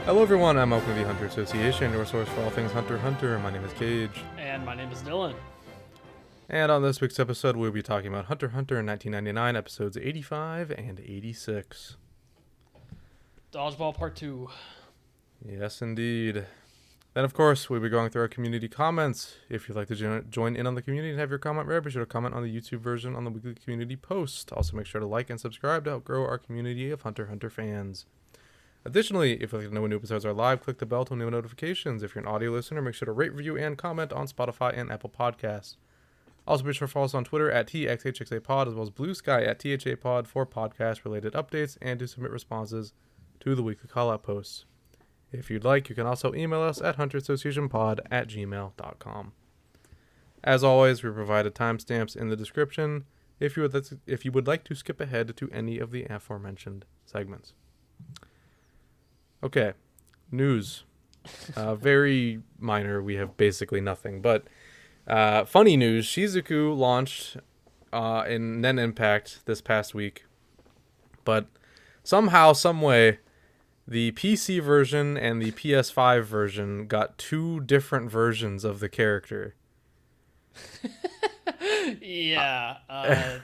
Hello everyone, I'm Malcolm of the Hunter Association, your source for all things Hunter x Hunter. My name is Kaige. And my name is Dylan. And on this week's episode, we'll be talking about Hunter x Hunter in 1999, episodes 85 and 86. Dodgeball Part 2. Yes, indeed. Then, of course, we'll be going through our community comments. If you'd like to join in on the community and have your comment read, be sure to comment on the YouTube version on the weekly community post. Also, make sure to like and subscribe to help grow our community of Hunter x Hunter fans. Additionally, if you'd like to know when new episodes are live, click the bell to enable notifications. If you're an audio listener, make sure to rate, review, and comment on Spotify and Apple Podcasts. Also, be sure to follow us on Twitter at TXHXAPod, as well as Bluesky at THAPod for podcast-related updates and to submit responses to the weekly call-out posts. If you'd like, you can also email us at hunterassociationpod@gmail.com. As always, we provided timestamps in the description if you would like to skip ahead to any of the aforementioned segments. Okay, news. Very minor. We have basically nothing. But funny news, Shizuku launched in Nen Impact this past week. But somehow, someway, the PC version and the PS5 version got two different versions of the character. Yeah.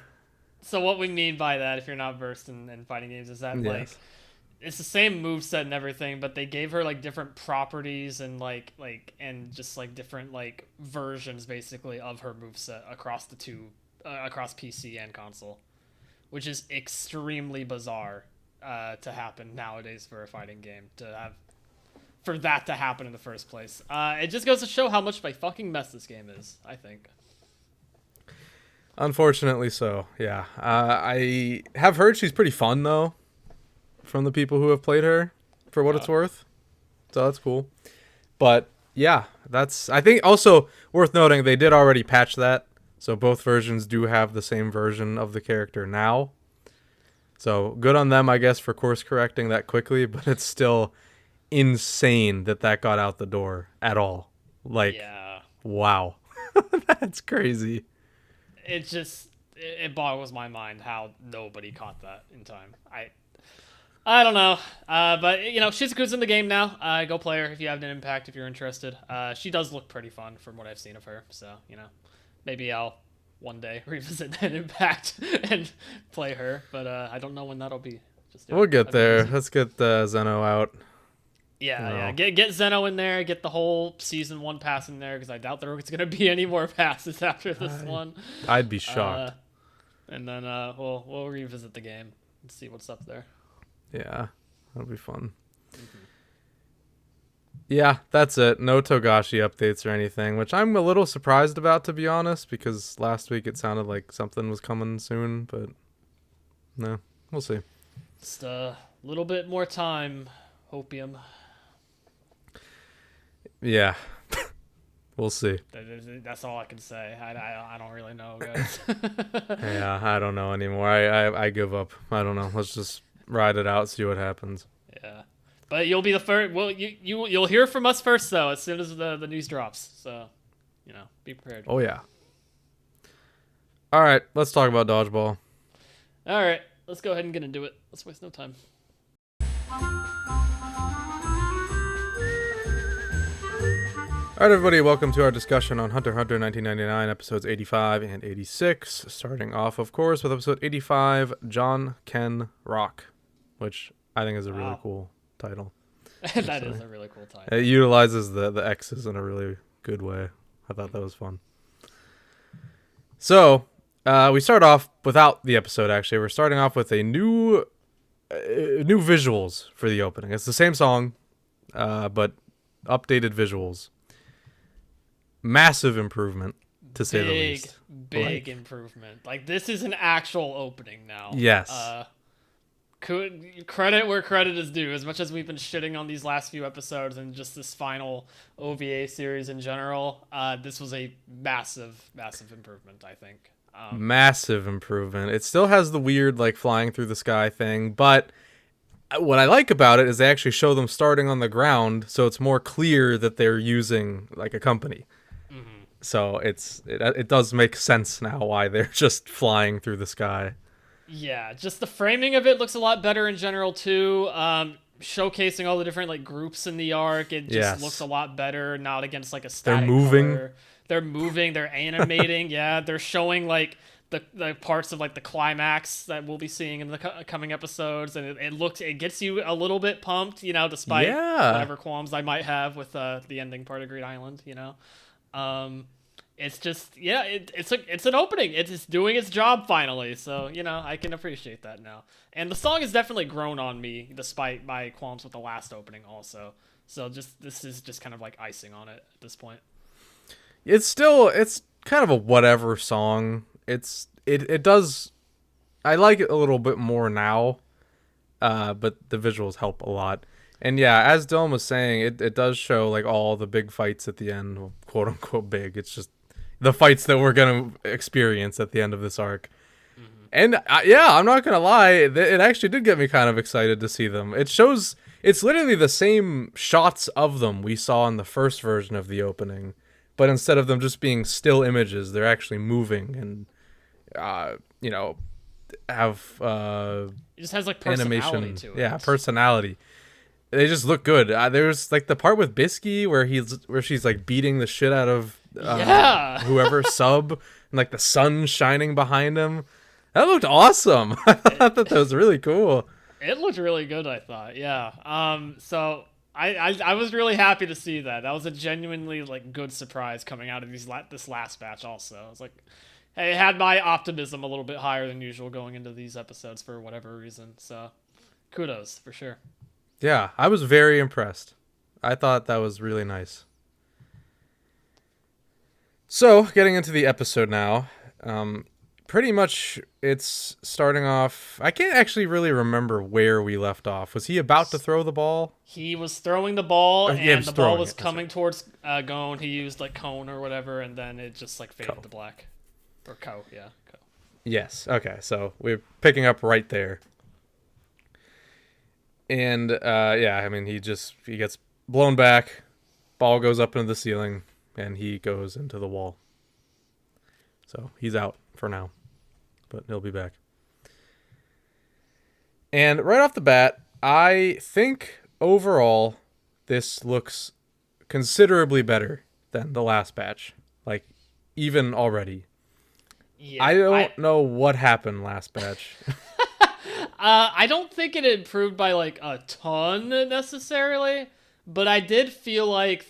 So what we mean by that, if you're not versed in fighting games, is that, like, it's the same moveset and everything, but they gave her, like, different properties and, and just, like, different, like, versions, basically, of her moveset across the two, across PC and console, which is extremely bizarre to happen nowadays for a fighting game, for that to happen in the first place. It just goes to show how much of a fucking mess this game is, I think. Unfortunately so, yeah. I have heard she's pretty fun, though, from the people who have played her, for what it's worth. So that's cool. But yeah, that's, I think, also worth noting, they did already patch that, so both versions do have the same version of the character now. So good on them, I guess, for course correcting that quickly, but it's still insane that got out the door at all. Like, yeah. Wow. That's crazy. It boggles my mind how nobody caught that in time. I don't know, but, you know, Shizuku's in the game now. Go play her if you have an Impact, if you're interested. She does look pretty fun from what I've seen of her, so, you know, maybe I'll one day revisit that Impact and play her, but I don't know when that'll be. We'll get there. Let's get Zeno out. Yeah. Get Zeno in there, get the whole Season 1 pass in there, because I doubt there's going to be any more passes after this one. I'd be shocked. And then we'll revisit the game and see what's up there. Yeah, that'll be fun. Mm-hmm. Yeah, that's it. No Togashi updates or anything, which I'm a little surprised about, to be honest, because last week it sounded like something was coming soon, but no, we'll see. Just a little bit more time, hopium. Yeah, we'll see. That's all I can say. I don't really know, guys. Yeah, I don't know anymore. I give up. I don't know. Let's just ride it out, see what happens. Yeah, but you'll be the first. Well, you'll hear from us first, though, as soon as the news drops. So, you know, be prepared. Oh yeah. All right, let's talk about Dodgeball. All right, let's go ahead and get into it. Let's waste no time. Alright everybody, welcome to our discussion on Hunter x Hunter 1999, episodes 85 and 86. Starting off, of course, with episode 85, John Ken Rock, which I think is a really cool title. That is a really cool title. It utilizes the X's in a really good way. I thought that was fun. So, we start off without the episode, actually. We're starting off with a new visuals for the opening. It's the same song, but updated visuals. Massive improvment, to say the least. Big improvement. Like, this is an actual opening now. Yes. Credit where credit is due. As much as we've been shitting on these last few episodes and just this final OVA series in general, this was a massive improvement, I think. Massive improvement. It still has the weird, like, flying through the sky thing, but what I like about it is they actually show them starting on the ground, so it's more clear that they're using, like, a company. So it does make sense now why they're just flying through the sky. Yeah, just the framing of it looks a lot better in general too. showcasing all the different like groups in the arc. It just looks a Yes. lot better, not against like a They're static moving. color. They're moving, they're animating. Yeah, they're showing like the parts of like the climax that we'll be seeing in the coming episodes, and it gets you a little bit pumped, despite Yeah. whatever qualms I might have with the ending part of Greed Island. Um, it's just it's an opening. It's doing its job finally. So I can appreciate that now. And the song has definitely grown on me despite my qualms with the last opening also. So just this is just kind of like icing on it at this point. It's kind of a whatever song. It does. I like it a little bit more now, but the visuals help a lot. And yeah, as Dylan was saying, it does show like all the big fights at the end, well, quote unquote big. It's just the fights that we're gonna experience at the end of this arc. And yeah, I'm not gonna lie, it actually did get me kind of excited to see them. It's literally the same shots of them we saw in the first version of the opening, but instead of them just being still images, they're actually moving and you know have It just has like personality animation. to it. Yeah, personality. They just look good. There's like the part with Bluesky where she's like beating the shit out of Yeah. whoever sub, and like the sun shining behind him. That looked awesome. I thought that was really cool. It looked really good, I thought. Yeah. So I was really happy to see that. That was a genuinely like good surprise coming out of this last batch. Also, I was like, hey, it had my optimism a little bit higher than usual going into these episodes for whatever reason. So, kudos for sure. Yeah, I was very impressed. I thought that was really nice. So, getting into the episode now, pretty much it's starting off. I can't actually really remember where we left off. Was he about to throw the ball? He was throwing the ball, Yeah, he and was the ball throwing was it, that's coming towards Gon. He used like cone or whatever, and then it just like faded Ko. to black. Or Ko, yeah. Ko. Yes. Okay, so we're picking up right there. And yeah, I mean, he gets blown back, ball goes up into the ceiling, and he goes into the wall. So he's out for now, but he'll be back. And right off the bat, I think overall this looks considerably better than the last batch. Like, even already. Yeah, I don't know what happened last batch. I don't think it improved by like a ton necessarily, but I did feel like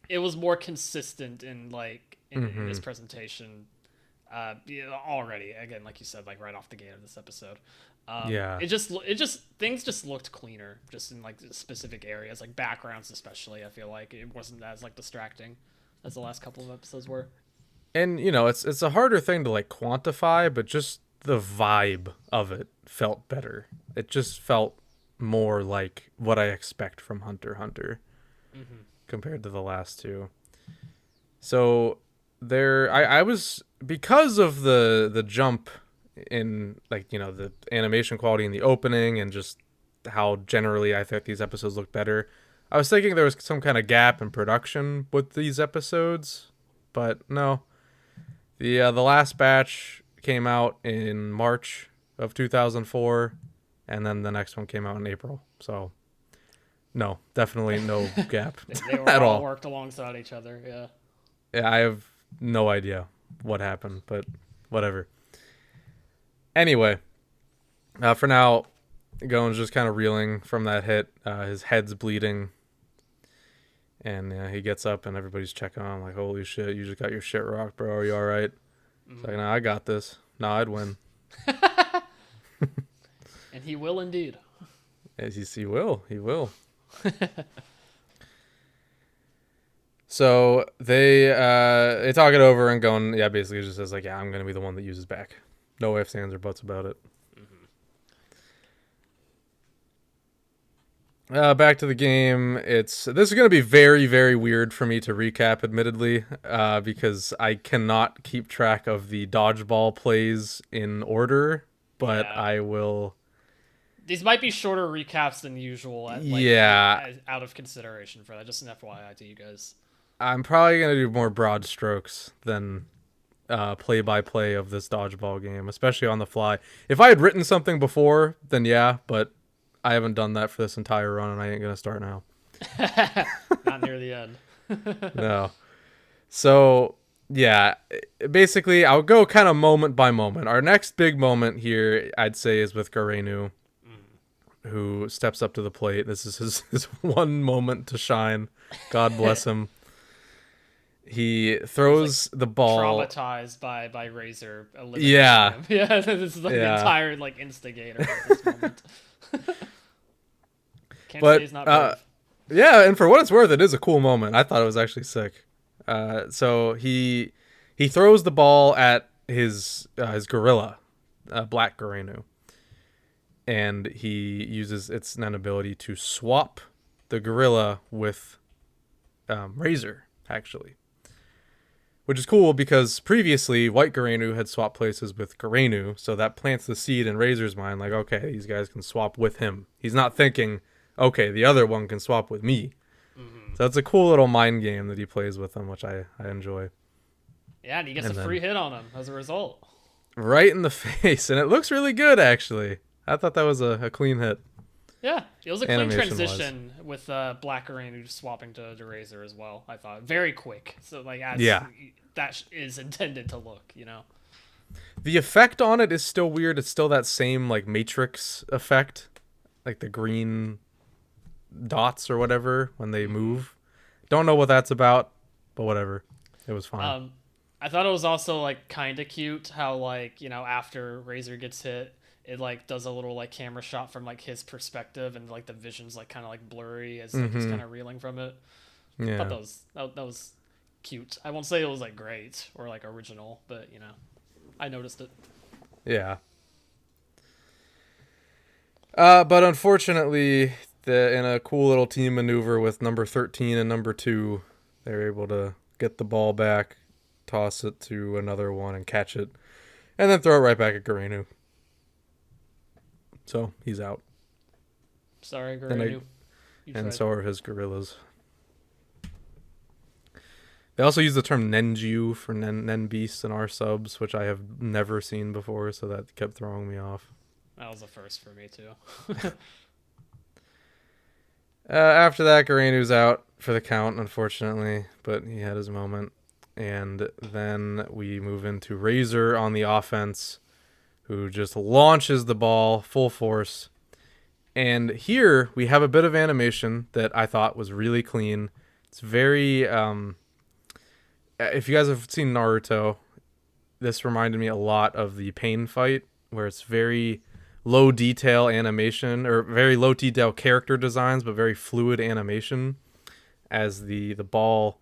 it was more consistent in like in its presentation. Already, again, like you said, like right off the gate of this episode. Yeah. It just things just looked cleaner, just in like specific areas, like backgrounds especially. I feel like it wasn't as like distracting as the last couple of episodes were. And it's a harder thing to like quantify, but just the vibe of it felt better. It just felt more like what I expect from Hunter x Hunter compared to the last two. So I was, because of the jump in like the animation quality in the opening and just how generally I thought these episodes looked better. I was thinking there was some kind of gap in production with these episodes, but no. The last batch came out in March of 2004, and then the next one came out in April. So, no, definitely no gap They were at all all. worked alongside each other. Yeah. Yeah, I have no idea what happened, but whatever. Anyway, for now, Gon's just kind of reeling from that hit. His head's bleeding. And he gets up and everybody's checking on him like, holy shit, you just got your shit rocked, bro. Are you all right? It's like, no, I got this. No, I'd win. And he will indeed. Yes, he will. He will. So they talk it over and going, yeah, basically just says like, yeah, I'm gonna be the one that uses back. No ifs, ands, or buts about it. Back to the game. This is gonna be very, very weird for me to recap, admittedly, because I cannot keep track of the dodgeball plays in order, but Yeah. I will. These might be shorter recaps than usual. Like, Yeah. Out of consideration for that, just an FYI to you guys. I'm probably gonna do more broad strokes than play-by-play of this dodgeball game, especially on the fly. If I had written something before, then yeah, but I haven't done that for this entire run, and I ain't gonna start now. Not near the end. No. So yeah, basically I'll go kind of moment by moment. Our next big moment here, I'd say, is with Garenu, who steps up to the plate. This is his one moment to shine. God bless him. He throws the ball. Traumatized by Razor. Yeah. Him. Yeah, this is like the entire like instigator of this moment. Can't say he's not brave. Yeah, and for what it's worth, it is a cool moment. I thought it was actually sick. So he throws the ball at his gorilla, Black Garenu, and he uses its ability to swap the gorilla with Razor, actually. Which is cool because previously White Garenu had swapped places with Garenu, so that plants the seed in Razor's mind, like, okay, these guys can swap with him. He's not thinking, okay, the other one can swap with me. So it's a cool little mind game that he plays with them, which I enjoy. Yeah, and he gets a free hit on him as a result. Right in the face, and it looks really good, actually. I thought that was a clean hit. Yeah, it was a clean transition with Black Garenu swapping to Razor as well, I thought. Very quick. So, like, as that is intended to look, you know? The effect on it is still weird. It's still that same, like, Matrix effect. Like, the green dots or whatever when they move. Don't know what that's about, but whatever. It was fine. I thought it was also, like, kind of cute how, like, you know, after Razor gets hit, it like does a little like camera shot from like his perspective, and like the vision's like kind of like blurry as like, he's kind of reeling from it. Yeah, I thought that was cute. I won't say it was like great or like original, but you know, I noticed it. Yeah. But unfortunately, in a cool little team maneuver with number 13 and number 2, they're able to get the ball back, toss it to another one, and catch it, and then throw it right back at Garenu. So he's out. Sorry, Garenu. And so are his gorillas. They also use the term Nenju for Nen Beast in our subs, which I have never seen before, so that kept throwing me off. That was a first for me, too. After that, Garenu's out for the count, unfortunately, but he had his moment. And then we move into Razor on the offense, who just launches the ball full force. And here we have a bit of animation that I thought was really clean. It's very, if you guys have seen Naruto, this reminded me a lot of the Pain fight, where it's very low detail animation, or very low detail character designs, but very fluid animation as the ball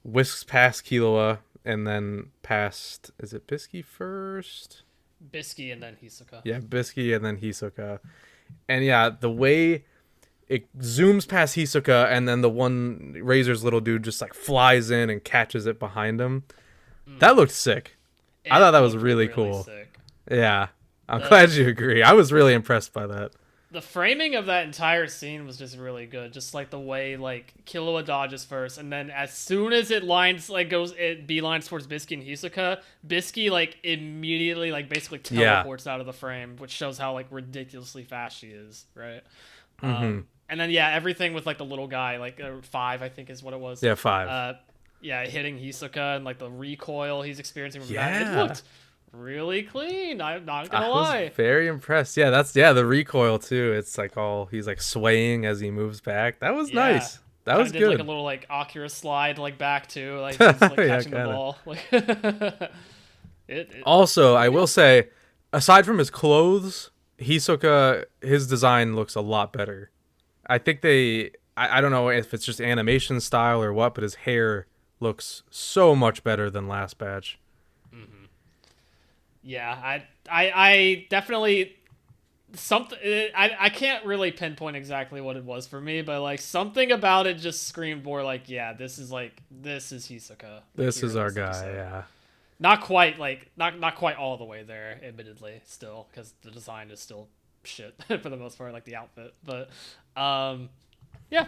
whisks past Killua and then past, is it Bluesky first? Bluesky and then Hisoka. Yeah, Bluesky and then Hisoka. And yeah, the way it zooms past Hisoka and then the one Razor's little dude just like flies in and catches it behind him. That looked sick. I thought that was really cool. Sick. Yeah. I'm glad you agree. I was really impressed by that. The framing of that entire scene was just really good. Just like the way like Killua dodges first, and then as soon as it beelines towards Bluesky and Hisoka, Bluesky like immediately like basically teleports out of the frame, which shows how like ridiculously fast she is, right? And then everything with like the little guy, like 5 I think is what it was. Yeah, 5. Hitting Hisoka and like the recoil he's experiencing from that. It looked really clean. I'm not gonna lie. I was very impressed. Yeah, that's the recoil too. It's like he's like swaying as he moves back. That was nice. That was good. Did like a little like Oculus slide like back too, like he's like catching the ball. Like also, I will say, aside from his clothes, Hisoka, his design looks a lot better. I think I don't know if it's just animation style or what, but his hair looks so much better than last batch. Yeah, I definitely something. I can't really pinpoint exactly what it was for me, but like something about it just screamed more like, yeah, this is Hisoka. Like, this is our guy. Yeah. Not quite not quite all the way there, admittedly, still, because the design is still shit for the most part, like the outfit. But yeah,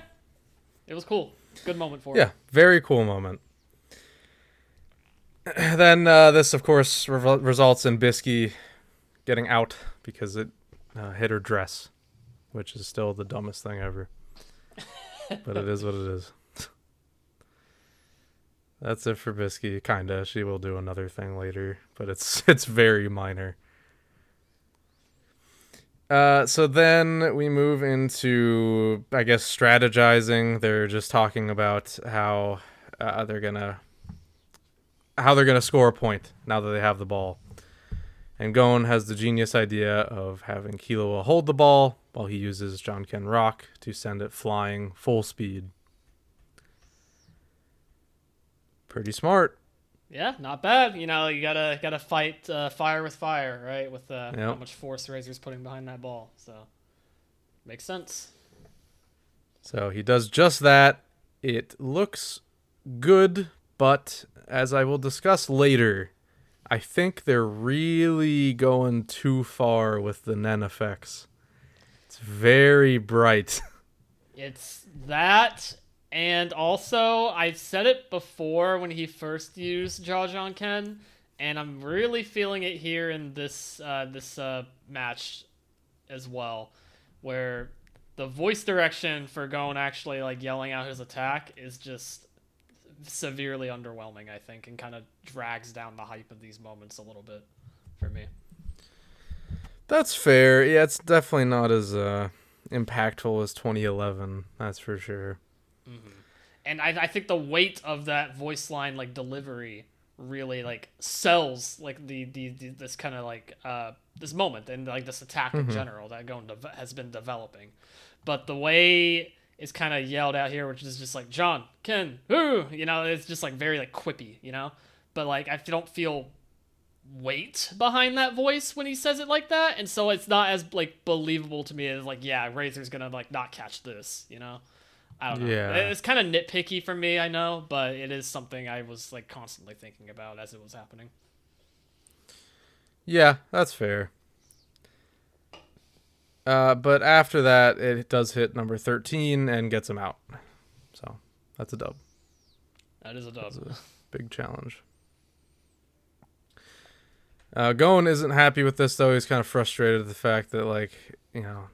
it was cool. Good moment for it. Yeah, very cool moment. Then this, of course, results in Bluesky getting out because it hit her dress. which is still the dumbest thing ever. But it is what it is. That's it for Bluesky, kinda. She will do another thing later, but it's very minor. So then we move into, I guess, strategizing. They're just talking about how they're gonna score a point now that they have the ball. And Gon has the genius idea of having Killua hold the ball while he uses Jonken Rock to send it flying full speed. Pretty smart. Yeah, not bad. You know, you gotta fight fire with fire, right? With how much force Razor's putting behind that ball. So makes sense. So he does just that. It looks good, but as I will discuss later, I think they're really going too far with the Nen effects. It's very bright. It's that, and also I've said it before when he first used Jonken, and I'm really feeling it here in this match as well, where the voice direction for Gon actually like yelling out his attack is just severely underwhelming, I think, and kind of drags down the hype of these moments a little bit for me. That's fair. Yeah, it's definitely not as impactful as 2011. That's for sure. Mm-hmm. And I think the weight of that voice line like delivery really like sells like the this kind of like this moment and like this attack in general that Gon has been developing. But the way it's kind of yelled out here, which is just like John, Ken, who, you know, it's just like very like quippy, you know, but like I don't feel weight behind that voice when he says it like that, and so it's not as like believable to me as like, yeah, Razor's gonna like not catch this, you know. I don't know. Yeah. It's kind of nitpicky for me, I know, but it is something I was like constantly thinking about as it was happening. Yeah, that's fair. But after that, it does hit number 13 and gets him out. So that's a dub. That is a dub. That's a big challenge. Gon isn't happy with this, though. He's kind of frustrated at the fact that, like, you know,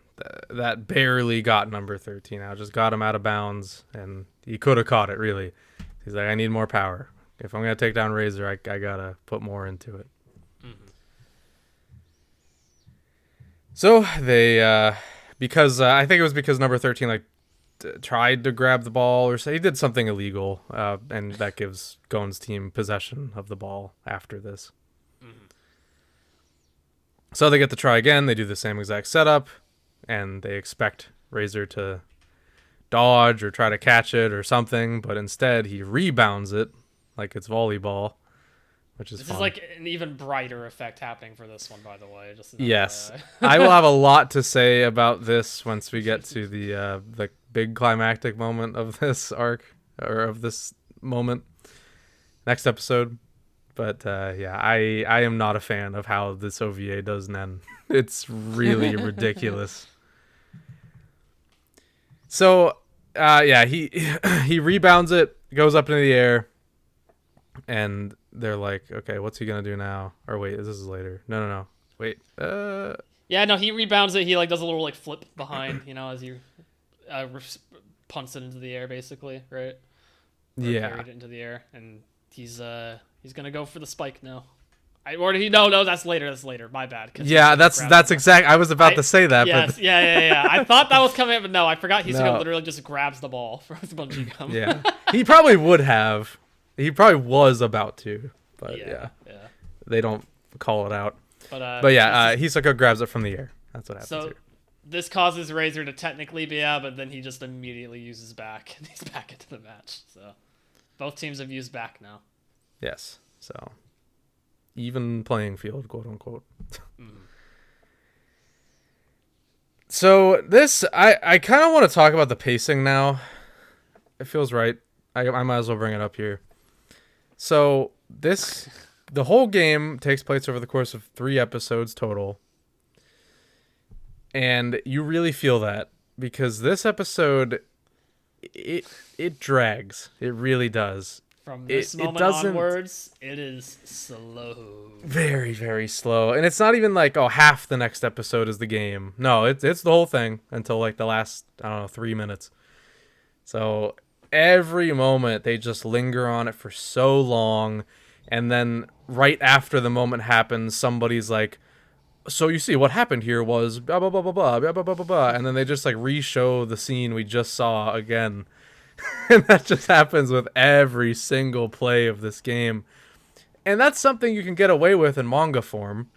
that barely got number 13 out. Just got him out of bounds, and he could have caught it, really. He's like, I need more power. If I'm going to take down Razor, I got to put more into it. So they, because I think it was because number 13 like tried to grab the ball or say he did something illegal, and that gives Gon's team possession of the ball after this. So they get to try again. They do the same exact setup, and they expect Razor to dodge or try to catch it or something, but instead he rebounds it like it's volleyball. Which is this fun. is like an even brighter effect happening for this one, by the way. Yes. I will have a lot to say about this once we get to the big climactic moment of this arc, or of this moment next episode. But yeah, I am not a fan of how this OVA does Nen. It's really ridiculous. So yeah, he rebounds it, goes up into the air, and they're like, okay, what's he gonna do now? Or wait, this is later. No. Wait. Yeah, no, he rebounds it. He like does a little like flip behind, you know, as he punts it into the air, basically, right? Yeah. Carried it into the air, and he's gonna go for the spike now. No, that's later. That's later. My bad. Yeah, that's exact. I was about to say that. Yes, but yeah. I thought that was coming up, but no, I forgot. He's No. gonna literally just grabs the ball from his bungee gum. Yeah, he probably would have. He probably was about to, but yeah. They don't call it out. But yeah, Hisoka grabs it from the air. That's what happens here. This causes Razor to technically be out, but then he just immediately uses back, and he's back into the match. So both teams have used back now. Yes. So even playing field, quote unquote. So this, I kind of want to talk about the pacing now. It feels right. I might as well bring it up here. So the whole game takes place over the course of 3 episodes total. And you really feel that because this episode, it drags. It really does. From this it moment doesn't onwards, it is slow. very, very slow. And it's not even like, oh, half the next episode is the game. No, it's the whole thing until like the last, I don't know, 3 minutes. So every moment they just linger on it for so long, and then right after the moment happens, somebody's like, so you see what happened here was blah blah blah blah blah blah blah blah blah blah, and then they just like re-show the scene we just saw again. And that just happens with every single play of this game. And that's something you can get away with in manga form,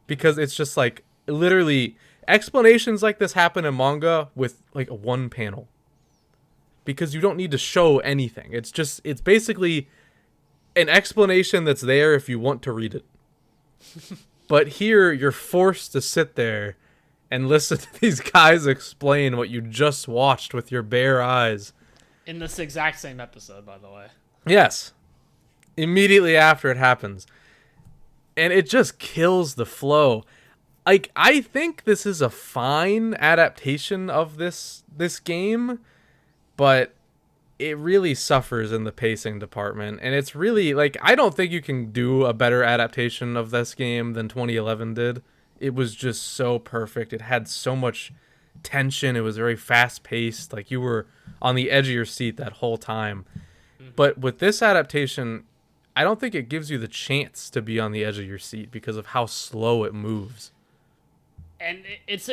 because it's just like literally explanations like this happen in manga with like a one panel, because you don't need to show anything. It's basically an explanation that's there if you want to read it. But here you're forced to sit there and listen to these guys explain what you just watched with your bare eyes. In this exact same episode, by the way. Yes. Immediately after it happens. And it just kills the flow. Like, I think this is a fine adaptation of this game, but it really suffers in the pacing department. And it's really, like, I don't think you can do a better adaptation of this game than 2011 did. It was just so perfect. It had so much tension. It was very fast-paced. Like, you were on the edge of your seat that whole time. But with this adaptation, I don't think it gives you the chance to be on the edge of your seat because of how slow it moves. And it's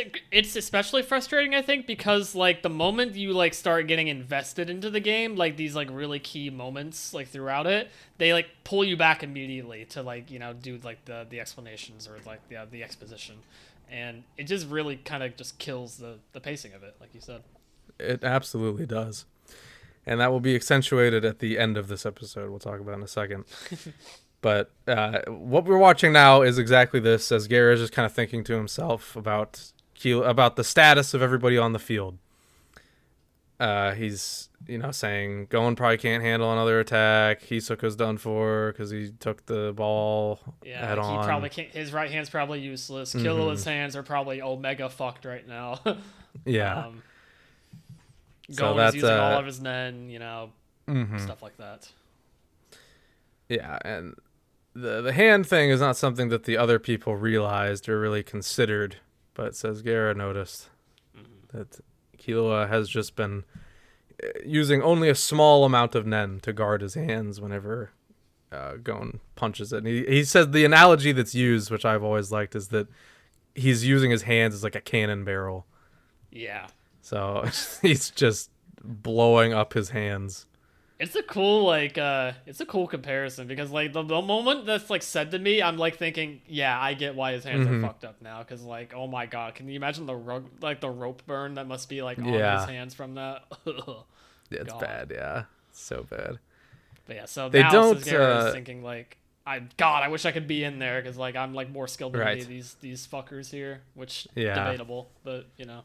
especially frustrating, I think, because like the moment you like start getting invested into the game, like these like really key moments like throughout it, they like pull you back immediately to like, you know, do like the explanations or like the exposition, and it just really kind of just kills the pacing of it, like you said. It absolutely does. And that will be accentuated at the end of this episode. We'll talk about in a second. But what we're watching now is exactly this, as Gare is just kind of thinking to himself about the status of everybody on the field. He's, you know, saying Gon probably can't handle another attack. Hisoka's done for because he took the ball head on. He probably can't. His right hand's probably useless. Killua's hands are probably omega fucked right now. Yeah. Gon is using all of his nen, you know, stuff like that. Yeah, and the hand thing is not something that the other people realized or really considered, but says Gare noticed that Killua has just been using only a small amount of nen to guard his hands whenever Gon punches it. And he said the analogy that's used, which I've always liked, is that he's using his hands as like a cannon barrel. Yeah. So he's just blowing up his hands. It's a cool comparison, because like the moment that's like said to me, I'm like thinking, yeah, I get why his hands are fucked up now, because like, oh my god, can you imagine the rope burn that must be like on his hands from that? It's bad, yeah, so bad. But yeah, so they now don't. Sasgara is thinking like, I wish I could be in there, because like I'm like more skilled than any of these fuckers here, which debatable, but you know.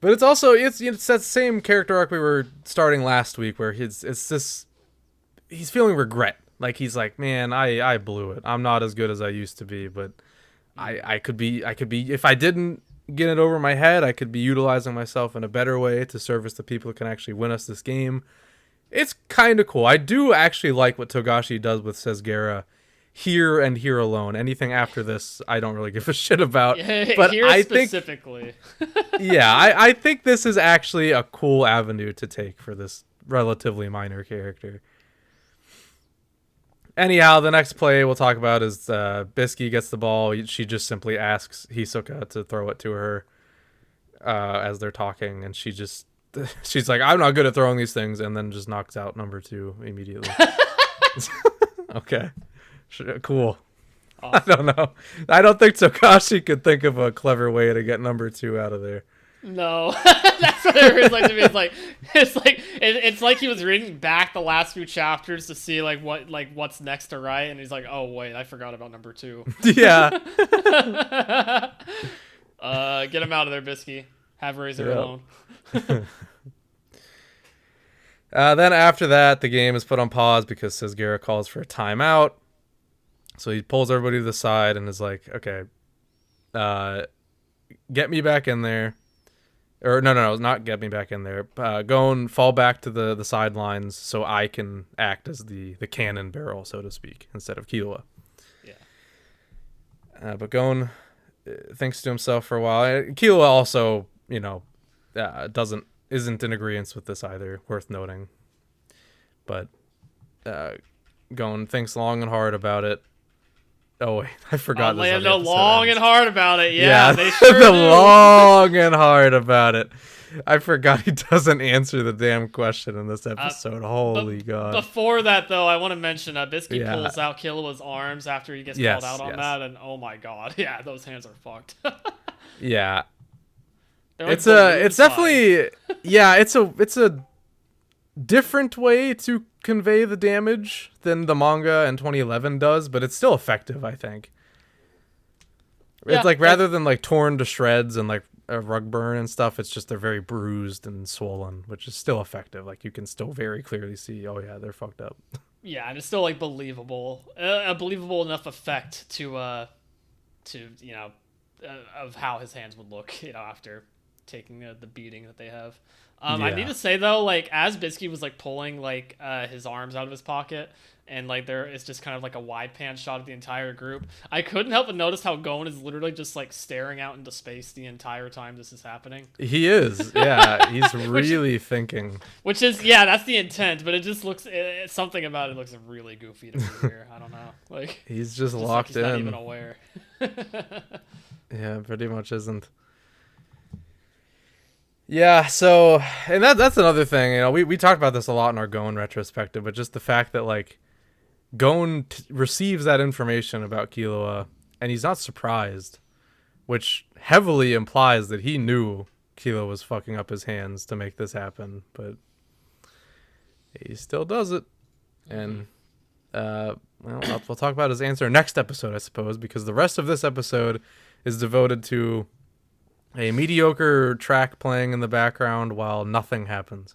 But it's also it's that same character arc we were starting last week, where he's feeling regret. Like he's like, man, I blew it. I'm not as good as I used to be, but I could be if I didn't get it over my head, I could be utilizing myself in a better way to service the people who can actually win us this game. It's kind of cool. I do actually like what Togashi does with Sasgara here and here alone. Anything after this, I don't really give a shit about. But here I specifically. I think this is actually a cool avenue to take for this relatively minor character. Anyhow, the next play we'll talk about is Bluesky gets the ball. She just simply asks Hisoka to throw it to her as they're talking, and she's like, I'm not good at throwing these things, and then just knocks out number 2 immediately. Okay. Cool. Awesome. I don't know. I don't think Togashi could think of a clever way to get number 2 out of there. No, that's what it was like to me. It's like he was reading back the last few chapters to see what's next to write, and he's like, oh wait, I forgot about number 2. Yeah. Get him out of there, Bluesky. Have Razor alone. Then after that, the game is put on pause because Sasgara calls for a timeout. So he pulls everybody to the side and is like, okay, get me back in there. Or no, not get me back in there. Go and fall back to the sidelines so I can act as the cannon barrel, so to speak, instead of Killua. Yeah. But Gon thinks to himself for a while. Killua also, isn't in agreement with this either. Worth noting. But Gon thinks long and hard about it. Oh wait, I forgot. They know long and hard about it. Yeah, they sure the do. long and hard about it. I forgot he doesn't answer the damn question in this episode. Holy God. Before that, though, I want to mention Bluesky pulls out Killua's arms after he gets called out on that, and oh my God, yeah, those hands are fucked. Yeah. Like it's definitely it's a different way to convey the damage than the manga in 2011 does, but it's still effective, I think. It's like rather than like torn to shreds and like a rug burn and stuff, it's just they're very bruised and swollen, which is still effective. Like you can still very clearly see, oh yeah, they're fucked up. Yeah, and it's still like believable, a believable enough effect to of how his hands would look, after taking the beating that they have. I need to say though, like as Bluesky was like pulling like his arms out of his pocket, and like there is just kind of like a wide pan shot of the entire group, I couldn't help but notice how Gon is literally just like staring out into space the entire time this is happening. He is, yeah. He's really thinking. Which is, that's the intent, but it just looks, something about it looks really goofy to me here. I don't know. Like he's just locked in. Not even aware. Yeah, pretty much isn't. Yeah, so, and that's another thing, we talked about this a lot in our Gon retrospective, but just the fact that, like, Gon receives that information about Killua, and he's not surprised, which heavily implies that he knew Killua was fucking up his hands to make this happen, but he still does it, and, we'll talk about his answer next episode, I suppose, because the rest of this episode is devoted to a mediocre track playing in the background while nothing happens.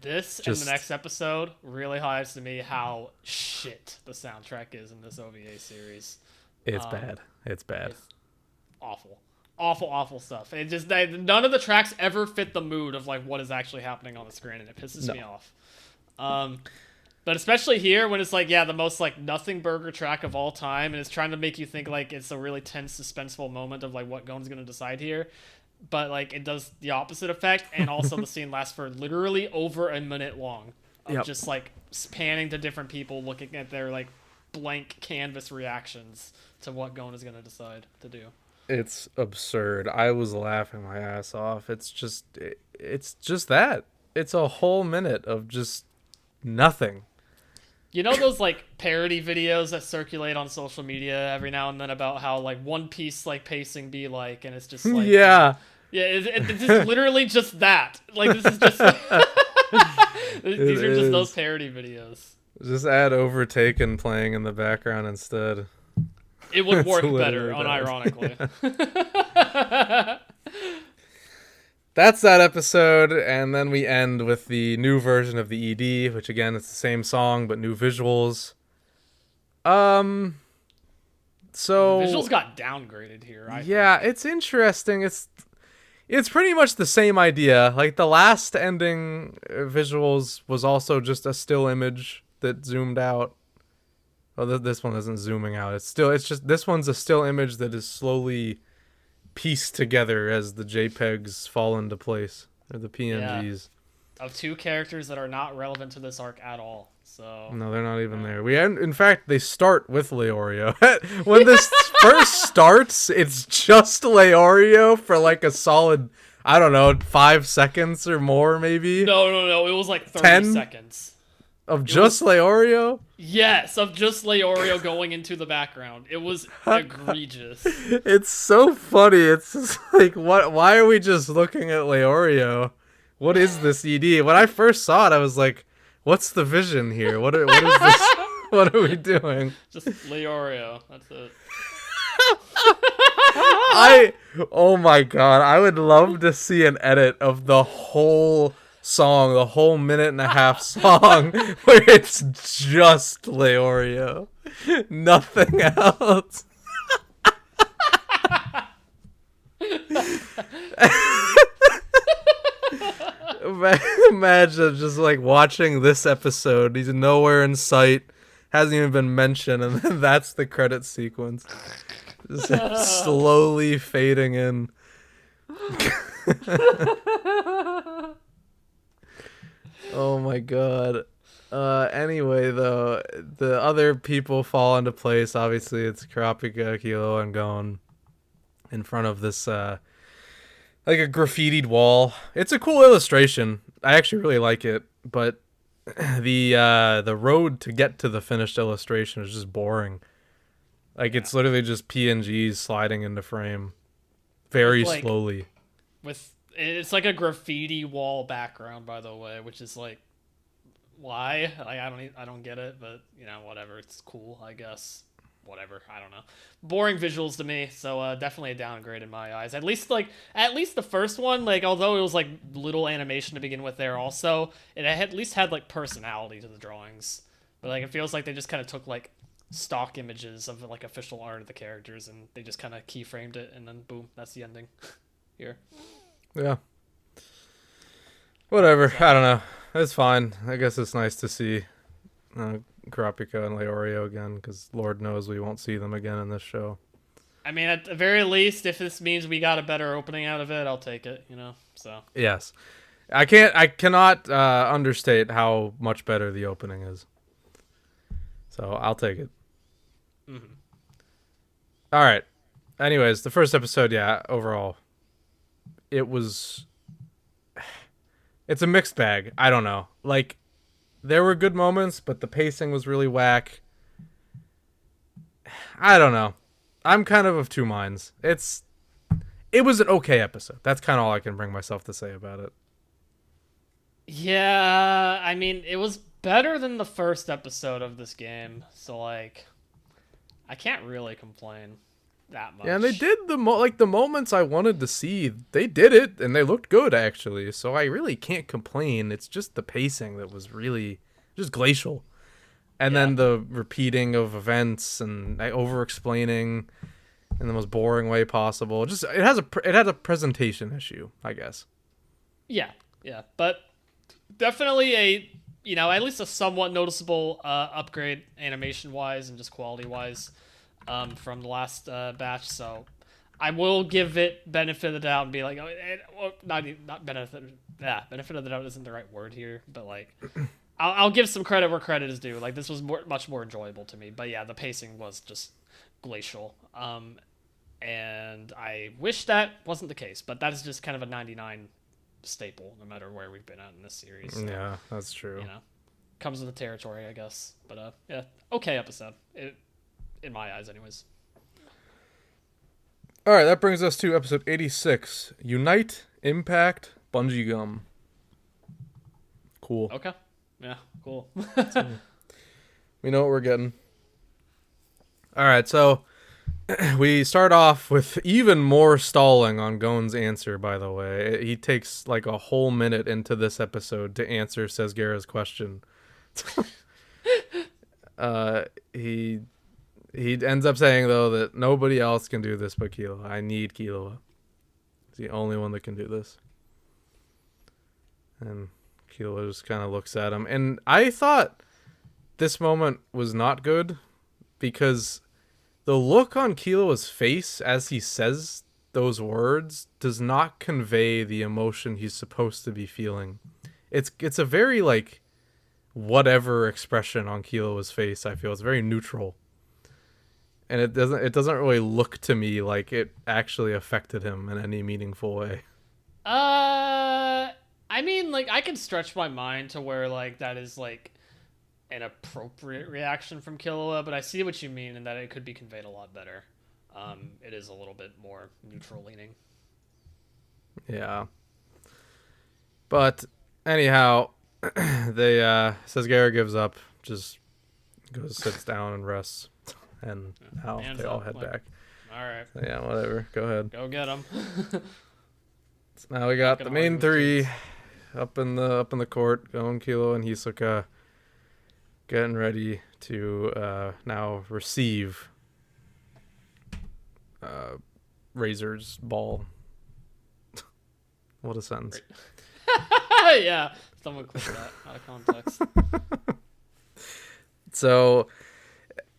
This and the next episode really highlights to me how shit the soundtrack is in this OVA series. It's bad. It's bad. It's awful. Awful stuff. It just none of the tracks ever fit the mood of like what is actually happening on the screen, and it pisses me off. But especially here when it's like, the most like nothing burger track of all time, and it's trying to make you think like it's a really tense, suspenseful moment of like what Gon's going to decide here. But like it does the opposite effect, and also the scene lasts for literally over a minute long of just like panning to different people looking at their like blank canvas reactions to what Gon is going to decide to do. It's absurd. I was laughing my ass off. It's just that. It's a whole minute of just nothing. You know those like parody videos that circulate on social media every now and then about how like One Piece like pacing be like, and it's just like it's just literally just that. Like this is just these are just those parody videos. Just add Overtaken playing in the background instead. It would work better, unironically. That's that episode, and then we end with the new version of the ED, which again, it's the same song, but new visuals. So... The visuals got downgraded here, I think. It's interesting. It's pretty much the same idea. Like, the last ending visuals was also just a still image that zoomed out. Well, this one isn't zooming out. It's just, this one's a still image that is slowly pieced together as the JPEGs fall into place, or the PNGs. Yeah. Of two characters that are not relevant to this arc at all. So no, they're not even there. In fact, they start with Leorio. When this first starts, it's just Leorio for like a solid, I don't know, 5 seconds or more, maybe. No. It was like 30 10 seconds. Of just Leorio? Yes, of just Leorio going into the background. It was egregious. It's so funny. It's just like, why are we just looking at Leorio? What is this ED? When I first saw it, I was like, what's the vision here? What is this? What are we doing? Just Leorio. That's it. Oh my God. I would love to see an edit of the whole song, the whole 1.5-minute song, where it's just Leorio, nothing else. Imagine just like watching this episode. He's nowhere in sight, hasn't even been mentioned, and then that's the credit sequence. Just slowly fading in. Oh my god. Anyway, though, the other people fall into place. Obviously, it's Kurapika, Kilo, and Gon in front of this, like a graffitied wall. It's a cool illustration. I actually really like it, but the road to get to the finished illustration is just boring. Like, it's literally just PNGs sliding into frame very like, slowly. It's like a graffiti wall background, by the way, which is like, why? Like, I don't get it, but whatever. It's cool, I guess. Whatever, I don't know. Boring visuals to me, so definitely a downgrade in my eyes. At least the first one, like, although it was like little animation to begin with, there also it at least had like personality to the drawings. But like, it feels like they just kind of took like stock images of like official art of the characters and they just kind of keyframed it, and then boom, that's the ending. Here. Yeah. Whatever. I don't know. It's fine. I guess it's nice to see Kurapika and Leorio again, because Lord knows we won't see them again in this show. I mean, at the very least, if this means we got a better opening out of it, I'll take it, so. Yes. I cannot understate how much better the opening is. So I'll take it. Mm-hmm. All right. Anyways, the first episode, overall, it's a mixed bag. I don't know. Like, there were good moments, but the pacing was really whack. I don't know. I'm kind of two minds. It was an okay episode. That's kind of all I can bring myself to say about it. Yeah, I mean, it was better than the first episode of this game, so like, I can't really complain that much. Yeah, and they did the moments I wanted to see. They did it, and they looked good actually. So I really can't complain. It's just the pacing that was really just glacial, and then the repeating of events and over-explaining in the most boring way possible. Just it had a presentation issue, I guess. Yeah, but definitely at least a somewhat noticeable upgrade animation-wise and just quality-wise. From the last batch, so I will give it benefit of the doubt and be like, not benefit. Yeah, benefit of the doubt isn't the right word here, but like, I'll give some credit where credit is due. Like, this was much more enjoyable to me, but yeah, the pacing was just glacial. And I wish that wasn't the case, but that is just kind of a 99 staple, no matter where we've been at in this series. So, yeah, that's true. Comes with the territory, I guess. But yeah, okay episode. In my eyes, anyways. All right, that brings us to episode 86. Unite, Impact, Bungee Gum. Cool. Okay. Yeah, cool. We know what we're getting. All right, so we start off with even more stalling on Gon's answer, by the way. He takes like a whole minute into this episode to answer Sesgera's question. He ends up saying, though, that nobody else can do this but Killua. I need Killua. He's the only one that can do this. And Killua just kind of looks at him. And I thought this moment was not good because the look on Killua's face as he says those words does not convey the emotion he's supposed to be feeling. It's a very, like, whatever expression on Killua's face, I feel. It's very neutral. And it doesn't really look to me like it actually affected him in any meaningful way. I mean, like, I can stretch my mind to where, like, that is, like, an appropriate reaction from Killua, but I see what you mean in that it could be conveyed a lot better. It is a little bit more neutral leaning. Yeah. But anyhow, Sesgera gives up, just goes, sits down and rests. And now they all head back. All right. So yeah, whatever. Go ahead. Go get them. So now we got the main three up in the court, Gon, Killua, and Hisoka, getting ready to now receive Razor's ball. What a sentence. Yeah, someone clip that out of context. So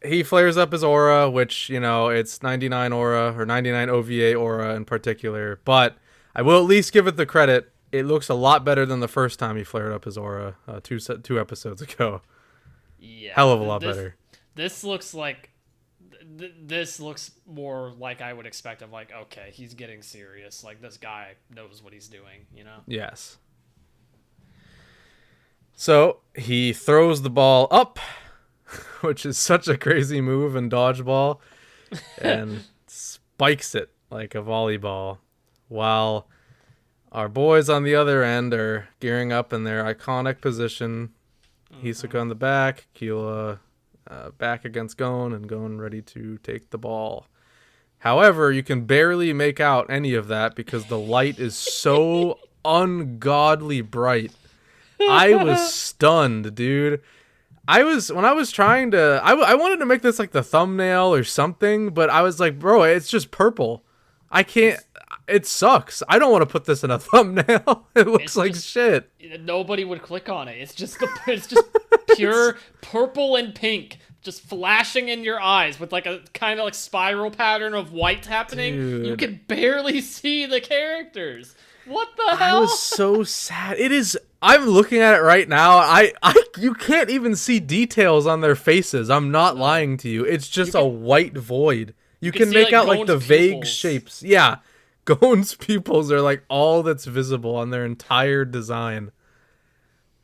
he flares up his aura, which, it's 99 aura, or 99 OVA aura in particular. But I will at least give it the credit. It looks a lot better than the first time he flared up his aura two episodes ago. Yeah, Hell of a lot better. This looks like this looks more like I would expect of like, okay, he's getting serious. Like, this guy knows what he's doing, Yes. So he throws the ball up, which is such a crazy move in dodgeball, and spikes it like a volleyball, while our boys on the other end are gearing up in their iconic position. Hisoka on the back, Keela back against Gon, and Gon ready to take the ball. However, you can barely make out any of that because the light is so ungodly bright. I was stunned, dude. I wanted to make this like the thumbnail or something, but I was like, bro, it's just purple. I can't. It sucks. I don't want to put this in a thumbnail. It looks like shit. Nobody would click on it. It's just pure purple and pink, just flashing in your eyes with like a kind of like spiral pattern of white happening. Dude. You can barely see the characters. What the hell? I was so sad. It is. I'm looking at it right now. You can't even see details on their faces. I'm not lying to you. It's just a white void. You can make out like the vague shapes. Yeah. Gon's pupils are like all that's visible on their entire design.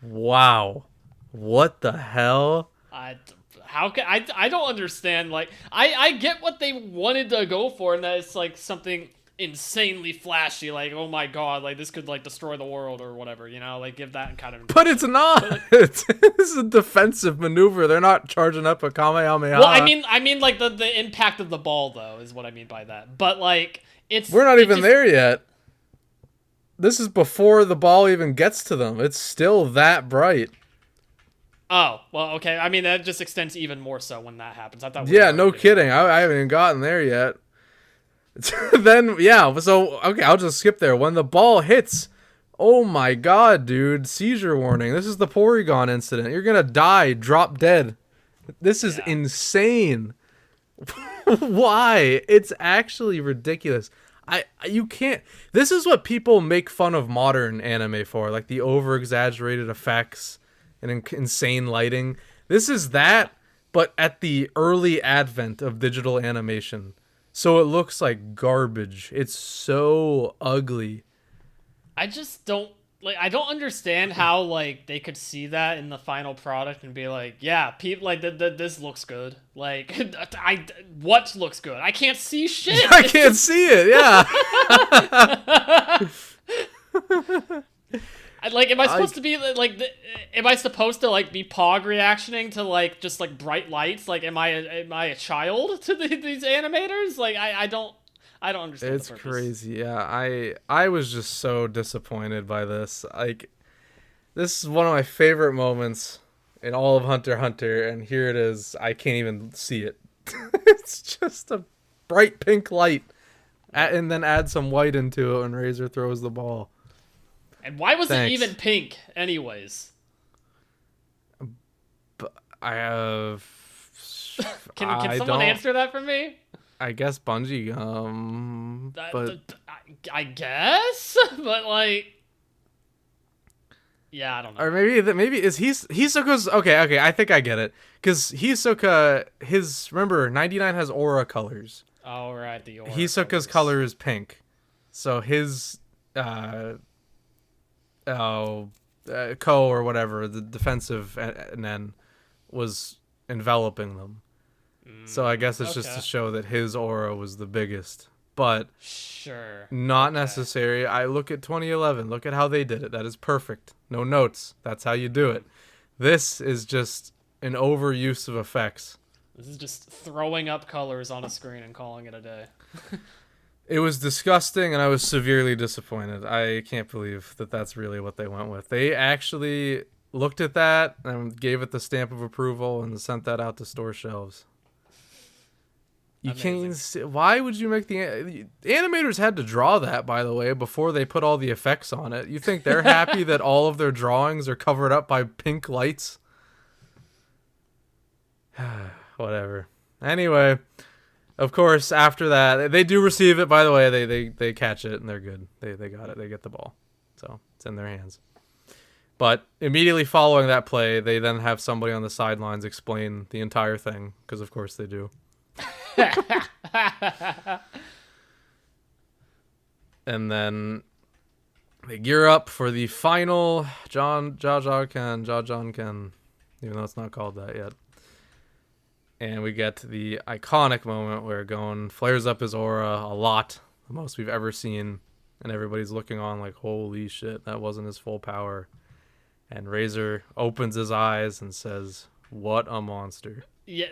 Wow. What the hell? I don't understand. Like, I get what they wanted to go for, and that it's like something insanely flashy, like, oh my god, like this could like destroy the world or whatever, like give that kind of impression. But it's not. This is a defensive maneuver. They're not charging up a Kamehameha. Well, I mean like the impact of the ball though is what I mean by that. But like we're not even there yet. This is before the ball even gets to them. It's still that bright. Oh, well, okay. I mean, that just extends even more so when that happens. I thought. Yeah, no kidding. I haven't even gotten there yet. Then, yeah, so, okay, I'll just skip there. When the ball hits, oh my god, dude, seizure warning. This is the Porygon incident. You're gonna die, drop dead. This is insane. Why? It's actually ridiculous. You can't. This is what people make fun of modern anime for, like the over-exaggerated effects and insane lighting. This is that, but at the early advent of digital animation. So it looks like garbage. It's so ugly. I just don't I don't understand how like they could see that in the final product and be like, yeah, people like this looks good. Like what looks good? I can't see shit. I can't see it. Yeah. Am I supposed to be like? Am I supposed to like be pog reactioning to like just like bright lights? Like, am I a child to these animators? Like, I don't understand. It's crazy. Yeah, I was just so disappointed by this. Like, this is one of my favorite moments in all of Hunter x Hunter, and here it is. I can't even see it. It's just a bright pink light, and then add some white into it when Razor throws the ball. And why was it even pink, anyways? I have. Can someone answer that for me? I guess bungee gum, but I guess, but like, yeah, I don't know. Or maybe is Hisoka's okay. I think I get it, because Hisoka, remember 99 has aura colors. Oh right, the aura. Hisoka's color is pink, so his Ko or whatever, the defensive Nen was enveloping them. So I guess it's just to show that his aura was the biggest. But sure, not necessary. I look at 2011. Look at how they did it. That is perfect. No notes. That's how you do it. This is just an overuse of effects. This is just throwing up colors on a screen and calling it a day. It was disgusting, and I was severely disappointed. I can't believe that that's really what they went with. They actually looked at that and gave it the stamp of approval and sent that out to store shelves. You Amazing. can't. Why would you make the animators had to draw that, by the way, before they put all the effects on it? You think they're happy that all of their drawings are covered up by pink lights? Whatever. Anyway, of course, after that, they do receive it. By the way, they catch it and they're good. They got it. They get the ball, so it's in their hands. But immediately following that play, they then have somebody on the sidelines explain the entire thing, because of course they do. And then they gear up for the final Jajan-Ken, even though it's not called that yet. And we get the iconic moment where Gon flares up his aura a lot, the most we've ever seen, and everybody's looking on like, holy shit, that wasn't his full power. And Razor opens his eyes and says, "What a monster!" Yeah,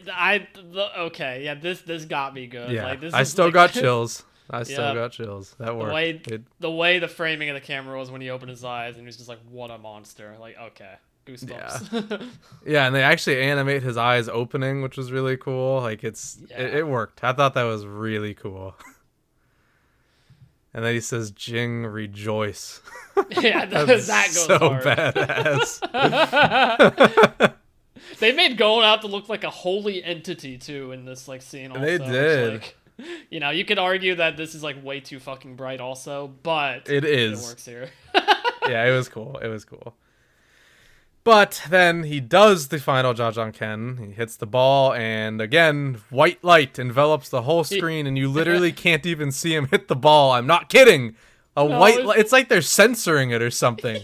okay, yeah, this got me good. Yeah, Like, this I is still like, got chills. I still yeah, got chills. That worked. the way the framing of the camera was when he opened his eyes and he was just like, "What a monster!" Like, okay, Yeah, goosebumps. yeah, and they actually animate his eyes opening, which was really cool. Like it worked. I thought that was really cool. And then he says, "Jing, rejoice." Yeah, that That's goes so hard. badass. They made Gon out to look like a holy entity too in this like scene. Also, They which, did. like, you know, you could argue that this is like way too fucking bright, also, but It is. It works here. Yeah, it was cool. It was cool. But then he does the final Jajan-Ken. He hits the ball, and again, white light envelops the whole screen, and you literally can't even see him hit the ball. I'm not kidding. White light. It's like they're censoring it or something.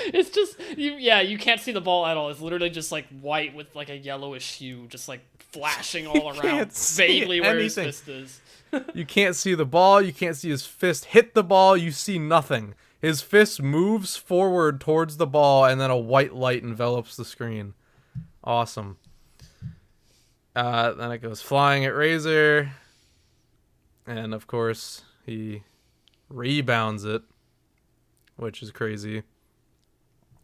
It's just you can't see the ball at all. It's literally just like white with like a yellowish hue, just like flashing all around, vaguely where his fist is. You can't see the ball. You can't see his fist hit the ball. You see nothing. His fist moves forward towards the ball, and then a white light envelops the screen. Awesome. Then it goes flying at Razor, and of course he rebounds it, which is crazy.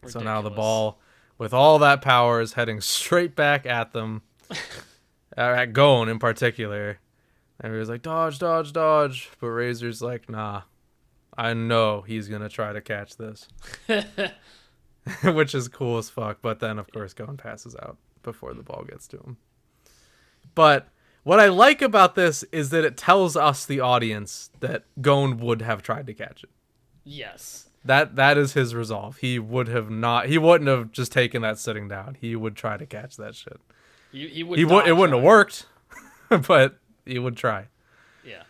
Ridiculous. So now the ball, with all that power, is heading straight back at them, at Gon in particular. And he was like, "Dodge, dodge, dodge," but Razor's like, "Nah. I know he's going to try to catch this." Which is cool as fuck. But then, of course, Gon passes out before the ball gets to him. But what I like about this is that it tells us, the audience, that Gon would have tried to catch it. Yes. That is his resolve. He wouldn't have just taken that sitting down. He would try to catch that shit. He would. It wouldn't have worked, but he would try. Yeah.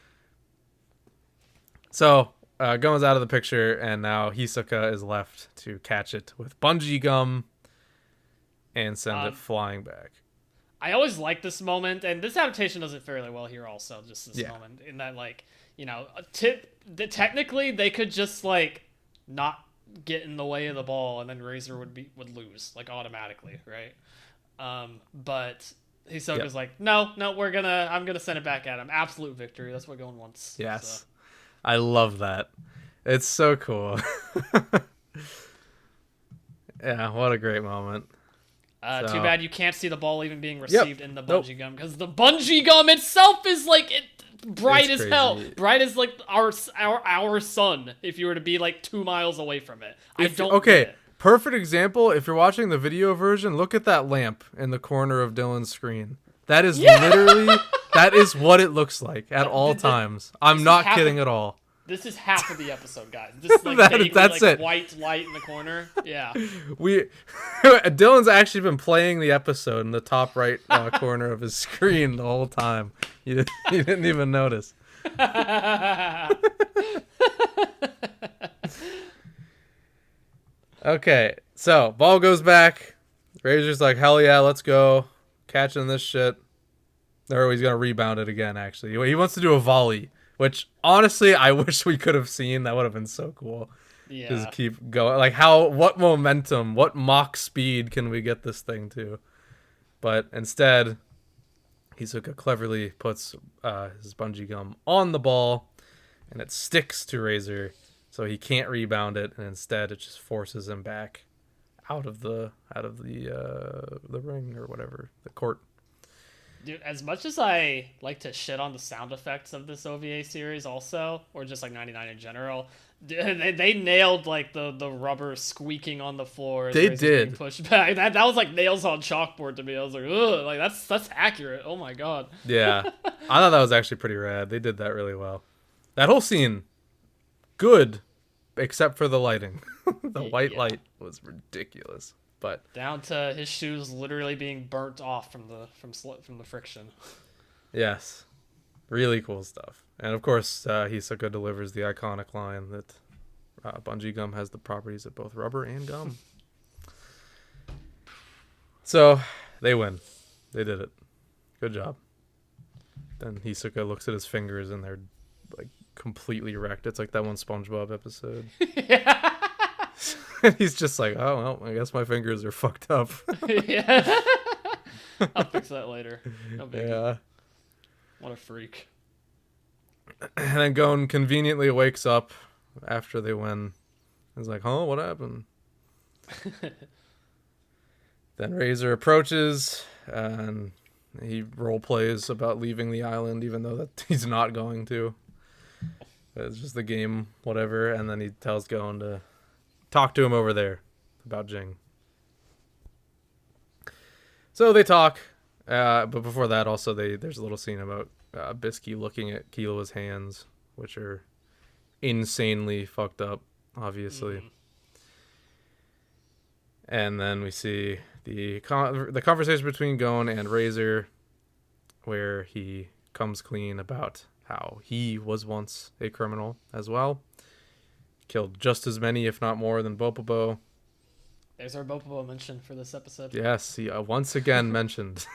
So Gon's out of the picture, and now Hisoka is left to catch it with bungee gum and send it flying back. I always like this moment, and this adaptation does it fairly well here also, just this moment, in that, like, you know, technically they could just, like, not get in the way of the ball, and then Razor would lose, like, automatically, right? But Hisoka's like, no, I'm gonna send it back at him. Absolute victory. That's what Gon wants. Yes. So. I love that. It's so cool. Yeah, what a great moment. Too bad you can't see the ball even being received in the bungee gum, because the bungee gum itself is like bright as hell, bright as like our sun. If you were to be like 2 miles away from it, get it. Perfect example. If you're watching the video version, look at that lamp in the corner of Dylan's screen. That is literally that is what it looks like at all times. I'm not kidding at all. This is half of the episode, guys. This like that's like it. White light in the corner. Yeah. Dylan's actually been playing the episode in the top right corner of his screen the whole time. You didn't even notice. Okay, so ball goes back. Razor's like, hell yeah, let's go. Catching this shit. Or he's going to rebound it again, actually. He wants to do a volley, which, honestly, I wish we could have seen. That would have been so cool. Yeah. Just keep going. Like, what momentum, what Mach speed can we get this thing to? But instead, Hisoka cleverly puts his bungee gum on the ball, and it sticks to Razor, so he can't rebound it, and instead it just forces him back out of the ring or whatever, the court. Dude, as much as I like to shit on the sound effects of this OVA series also, or just like 99 in general, they nailed like the rubber squeaking on the floor as They Razor's being did. pushed back. That was like nails on chalkboard to me. I was like, ugh, like that's accurate. Oh my god. Yeah. I thought that was actually pretty rad. They did that really well. That whole scene, good, except for the lighting. The white Yeah. light was ridiculous. But Down to his shoes literally being burnt off from the friction. yes, really cool stuff. And of course, Hisoka delivers the iconic line that bungee gum has the properties of both rubber and gum. So they win. They did it. Good job. Then Hisoka looks at his fingers and they're like completely wrecked. It's like that one SpongeBob episode. Yeah. And he's just like, oh, well, I guess my fingers are fucked up. Yeah. I'll fix that later. No biggie. Yeah. What a freak. And then Gon conveniently wakes up after they win. He's like, huh, what happened? Then Razor approaches and he role plays about leaving the island, even though that he's not going to. It's just the game, whatever. And then he tells Gon to talk to him over there about Jing. So they talk, but before that, also there's a little scene about Bluesky looking at Kilo's hands, which are insanely fucked up, obviously. Mm. And then we see the conversation between Gon and Razor, where he comes clean about how he was once a criminal as well. Killed just as many, if not more, than Bopobo. There's our Bopobo mention for this episode. Yes, he once again mentioned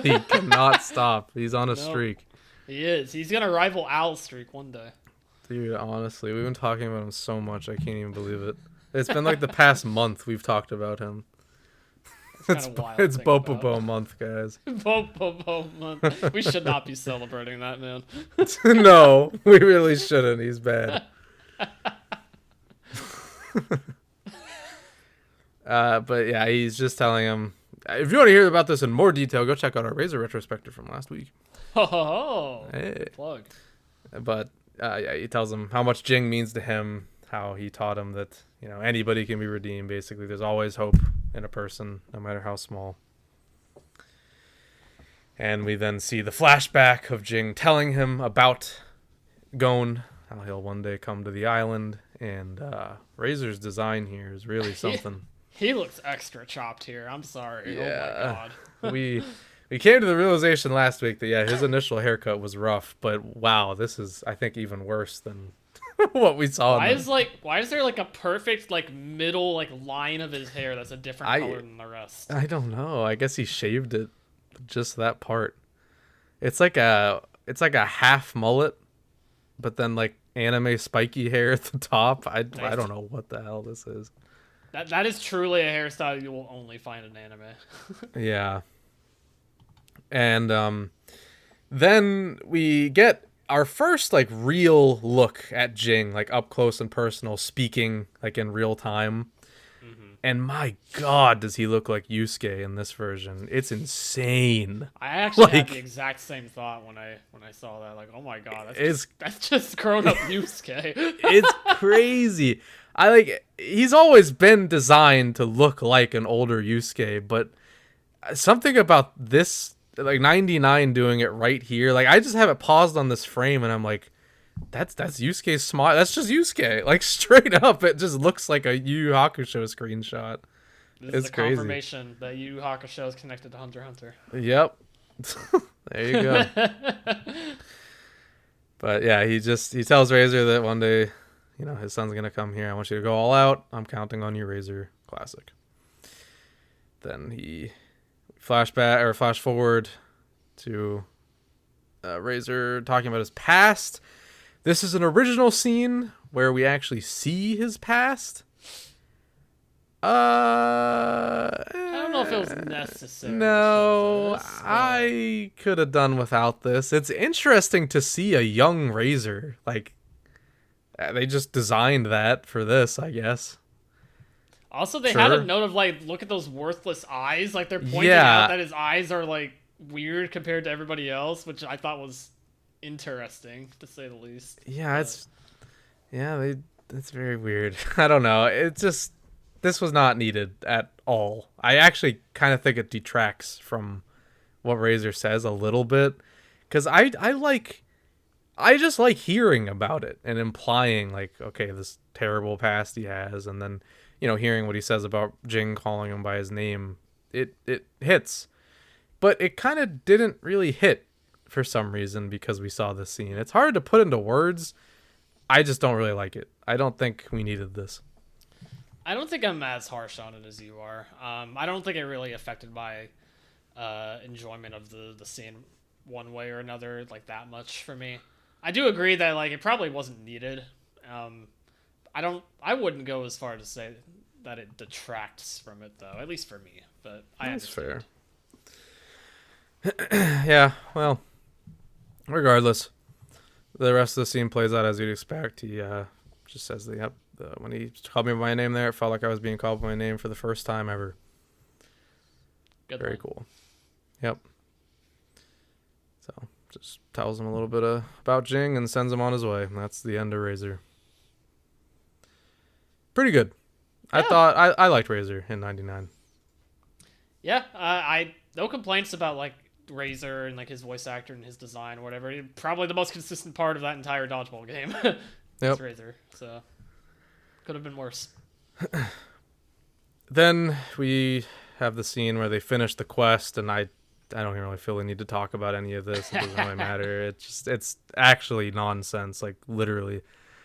he cannot stop. He's on a streak. He is. He's gonna rival Owl's streak one day. Dude, honestly, we've been talking about him so much, I can't even believe it. It's been like the past month we've talked about him. It's wild. It's Bopobo month, guys. Bopobo month. We should not be celebrating that, man. No, we really shouldn't. He's bad. But yeah, he's just telling him, if you want to hear about this in more detail, go check out our Razor retrospective from last week. Oh, Hey. plug. But yeah, he tells him how much Jing means to him, how he taught him that, you know, anybody can be redeemed. Basically, there's always hope in a person, no matter how small. And we then see the flashback of Jing telling him about Gon, how he'll one day come to the island. And Razor's design here is really something. He looks extra chopped here. I'm sorry. Yeah. Oh my god. we came to the realization last week that yeah, his initial haircut was rough, but wow, this is I think even worse than what we saw. Why is there like a perfect like middle like line of his hair that's a different color than the rest? I don't know. I guess he shaved it, just that part. It's like a half mullet, but then like anime spiky hair at the top. I don't know what the hell this is. That is truly a hairstyle you will only find in anime. Yeah. And then we get our first like real look at Jing, like up close and personal, speaking like in real time. Mm-hmm. And my god, does he look like Yusuke in this version. It's insane. I actually Like, had the exact same thought when I saw that. Like, oh my god, that's just grown up Yusuke. It's crazy. He's always been designed to look like an older Yusuke, but something about this, like 99 doing it right here, like I just have it paused on this frame and I'm like, that's Yusuke's smile. That's just Yusuke. Like straight up, it just looks like a Yu Yu Hakusho screenshot. This is a confirmation that Yu Yu Hakusho is connected to Hunter x Hunter. Yep. There you go. But yeah, he tells Razor that one day, you know, his son's gonna come here. I want you to go all out. I'm counting on you, Razor. Classic. Then he flash forward to Razor talking about his past. This is an original scene where we actually see his past. I don't know if it was necessary. No, I could have done without this. It's interesting to see a young Razor. Like, they just designed that for this, I guess. Also, they had a note of like, look at those worthless eyes. Like they're pointing out that his eyes are like weird compared to everybody else, which I thought was interesting to say the least. Yeah, it's very weird. I don't know. This was not needed at all. I actually kind of think it detracts from what Razor says a little bit, because I just like hearing about it and implying like, okay, this terrible past he has, and then hearing what he says about Jing calling him by his name. It hits, but it kind of didn't really hit for some reason because we saw this scene. It's hard to put into words. I just don't really like it. I don't think we needed this. I don't think I'm as harsh on it as you are. I don't think it really affected my enjoyment of the scene one way or another like that much for me. I do agree that like it probably wasn't needed. I wouldn't go as far to say that it detracts from it though, at least for me. But That's fair. Yeah, well, regardless, the rest of the scene plays out as you'd expect. He just says when he called me by my name there, it felt like I was being called by my name for the first time ever. Very cool. Yep. So just tells him a little bit about Jing and sends him on his way. And that's the end of Razor. Pretty good. Yeah. I thought I liked Razor in 99. Yeah, I no complaints about like Razor and like his voice actor and his design or whatever. Probably the most consistent part of that entire Dodgeball game. Yep. Razor. So could have been worse. Then we have the scene where they finish the quest, and I don't really feel the need to talk about any of this. It doesn't really matter. It's actually nonsense, like literally.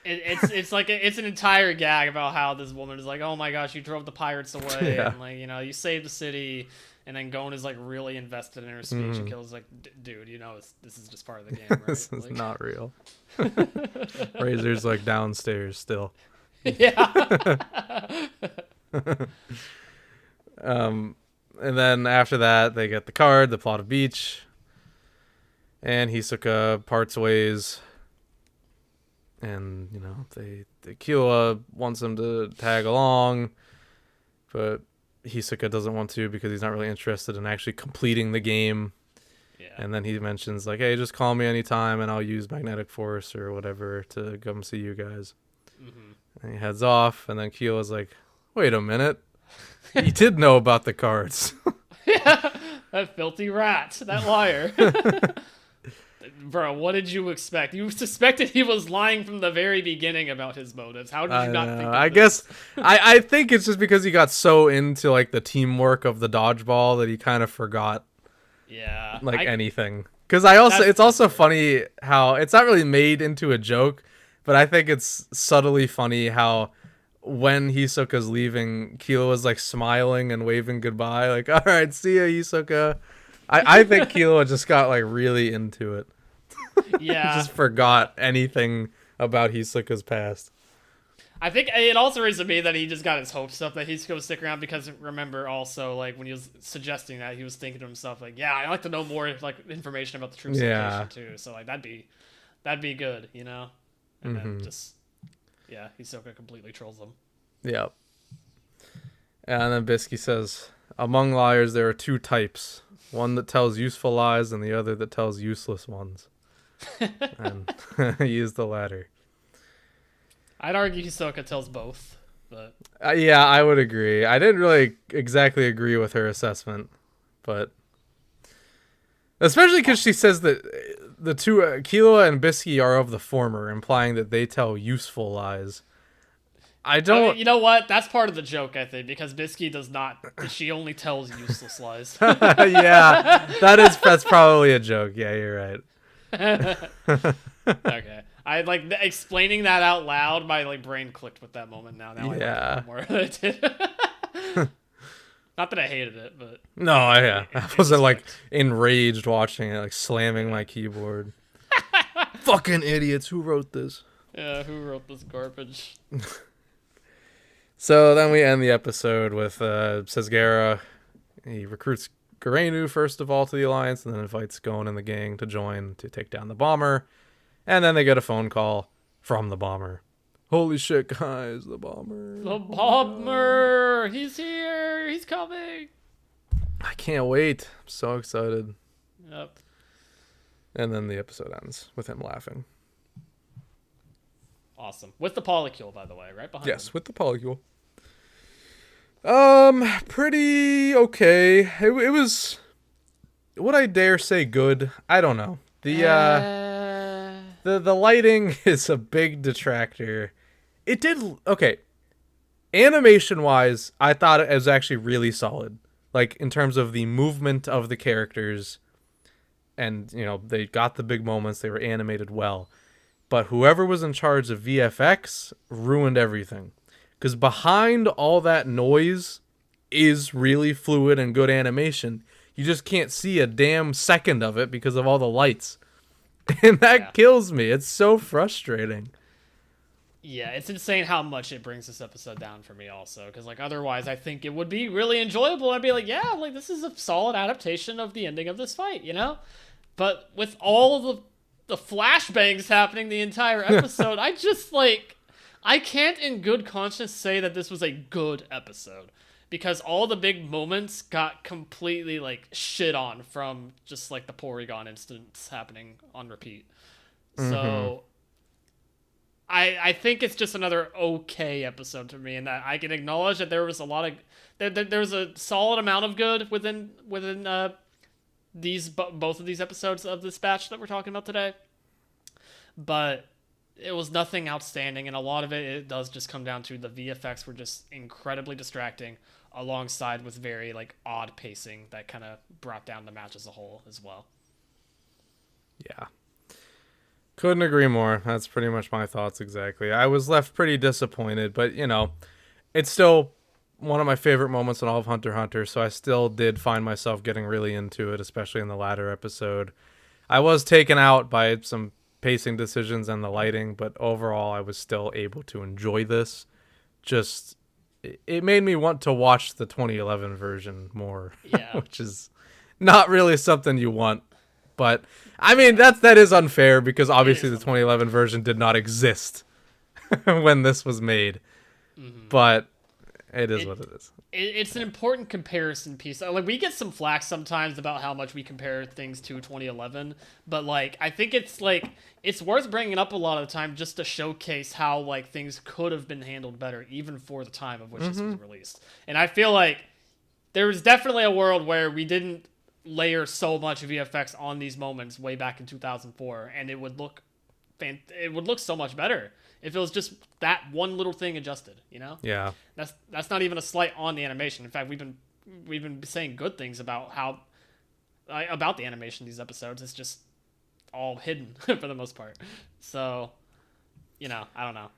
It's like it's an entire gag about how this woman is like, oh my gosh, you drove the pirates away, yeah. and like you saved the city, and then Gon is like really invested in her speech, and Kill's like, dude, this is just part of the game, right? This is not real. Razor's like downstairs still. Yeah. And then after that, they get the card, the plot of beach, and Hisoka parts ways. And the Killua wants him to tag along, but Hisoka doesn't want to because he's not really interested in actually completing the game. Yeah. And then he mentions like, hey, just call me anytime and I'll use magnetic force or whatever to come see you guys. Mm-hmm. And he heads off, and then Killua's like, wait a minute, he did know about the cards. Yeah, that filthy rat, that liar. Bro, what did you expect? You suspected he was lying from the very beginning about his motives. How did you not think of I guess I think it's just because he got so into like the teamwork of the dodgeball that he kind of forgot anything. Because it's also funny how it's not really made into a joke, but I think it's subtly funny how when Hisoka's leaving, Killua was like smiling and waving goodbye, like, all right, see ya, Hisoka. I think Killua just got like really into it. Yeah. Just forgot anything about Hisoka's past. I think it also raised to me that he just got his hopes up that he's going to stick around, because remember also like when he was suggesting that, he was thinking to himself like, yeah, I'd like to know more like information about the troops location too. So like that'd be good, And then Hisoka completely trolls him. Yep. And then Bluesky says, among liars there are two types. One that tells useful lies and the other that tells useless ones. And he is the latter. I'd argue Hisoka tells both, but yeah, I would agree. I didn't really exactly agree with her assessment, but especially because she says that the two Killua and Bluesky are of the former, implying that they tell useful lies. I don't. You know what? That's part of the joke, I think, because Bluesky does not. She only tells useless lies. Yeah, that's probably a joke. Yeah, you're right. Okay, I like explaining that out loud. My like brain clicked with that moment. Now I like it more than I did. Not that I hated it, but no, I wasn't like enraged watching it, like slamming my keyboard. Fucking idiots! Who wrote this? Yeah, who wrote this garbage? So then we end the episode with Sesgara. He recruits Garenu first of all to the Alliance, and then invites Gon and the gang to join to take down the bomber. And then they get a phone call from the bomber. Holy shit, guys, the bomber. The bomber! He's here! He's coming! I can't wait. I'm so excited. Yep. And then the episode ends with him laughing. Awesome. With the polycule, by the way, right behind Yes, him. with the polycule. Pretty okay. It was, would I dare say good? I don't know. The lighting is a big detractor. It did okay. Animation wise, I thought it was actually really solid. Like in terms of the movement of the characters, and they got the big moments. They were animated well. But whoever was in charge of VFX ruined everything. Because behind all that noise is really fluid and good animation. You just can't see a damn second of it because of all the lights. And that kills me. It's so frustrating. Yeah, it's insane how much it brings this episode down for me also. Because, like, otherwise I think it would be really enjoyable. I'd be like, yeah, like, this is a solid adaptation of the ending of this fight, you know? But with all the flashbangs happening the entire episode, I just, like, I can't in good conscience say that this was a good episode. Because all the big moments got completely, like, shit on from just, like, the Porygon instance happening on repeat. So I think it's just another okay episode to me, and that I can acknowledge that there was a lot of there was a solid amount of good within both of these episodes of this batch that we're talking about today. But it was nothing outstanding, and a lot of it does just come down to the VFX were just incredibly distracting, alongside with very like odd pacing that kind of brought down the match as a whole as well. Yeah. Couldn't agree more. That's pretty much my thoughts exactly. I was left pretty disappointed, but it's still one of my favorite moments in all of Hunter x Hunter, so I still did find myself getting really into it, especially in the latter episode. I was taken out by some pacing decisions and the lighting, but overall I was still able to enjoy this. Just, it made me want to watch the 2011 version more, which is not really something you want. But I mean that is unfair because obviously the 2011 version did not exist when this was made. But it is what it is. It's an important comparison piece. Like we get some flack sometimes about how much we compare things to 2011, but like I think it's worth bringing up a lot of the time just to showcase how like things could have been handled better even for the time of which this was released. And I feel like there was definitely a world where we didn't layer so much VFX on these moments way back in 2004, and it would look so much better if it was just that one little thing adjusted. Yeah. That's not even a slight on the animation. In fact, we've been saying good things about about the animation of these episodes. It's just all hidden for the most part. So, I don't know.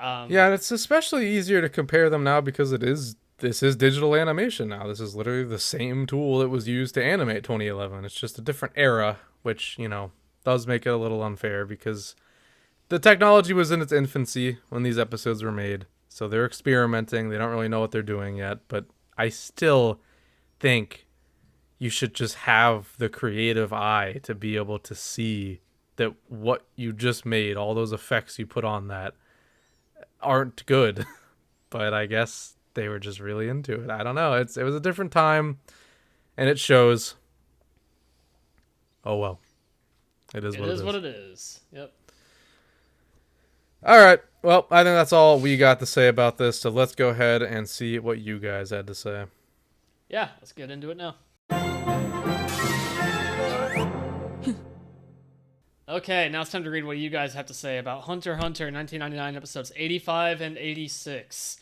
Yeah, and it's especially easier to compare them now because this is digital animation now. This is literally the same tool that was used to animate 2011. It's just a different era, which, does make it a little unfair because the technology was in its infancy when these episodes were made. So they're experimenting. They don't really know what they're doing yet, but I still think you should just have the creative eye to be able to see that what you just made, all those effects you put on that aren't good. But I guess they were just really into it. I don't know. It was a different time, and it shows. Oh well, it is what it is. Yep. All right. Well, I think that's all we got to say about this. So let's go ahead and see what you guys had to say. Yeah, let's get into it now. Okay, now it's time to read what you guys have to say about Hunter x Hunter 1999 episodes 85 and 86.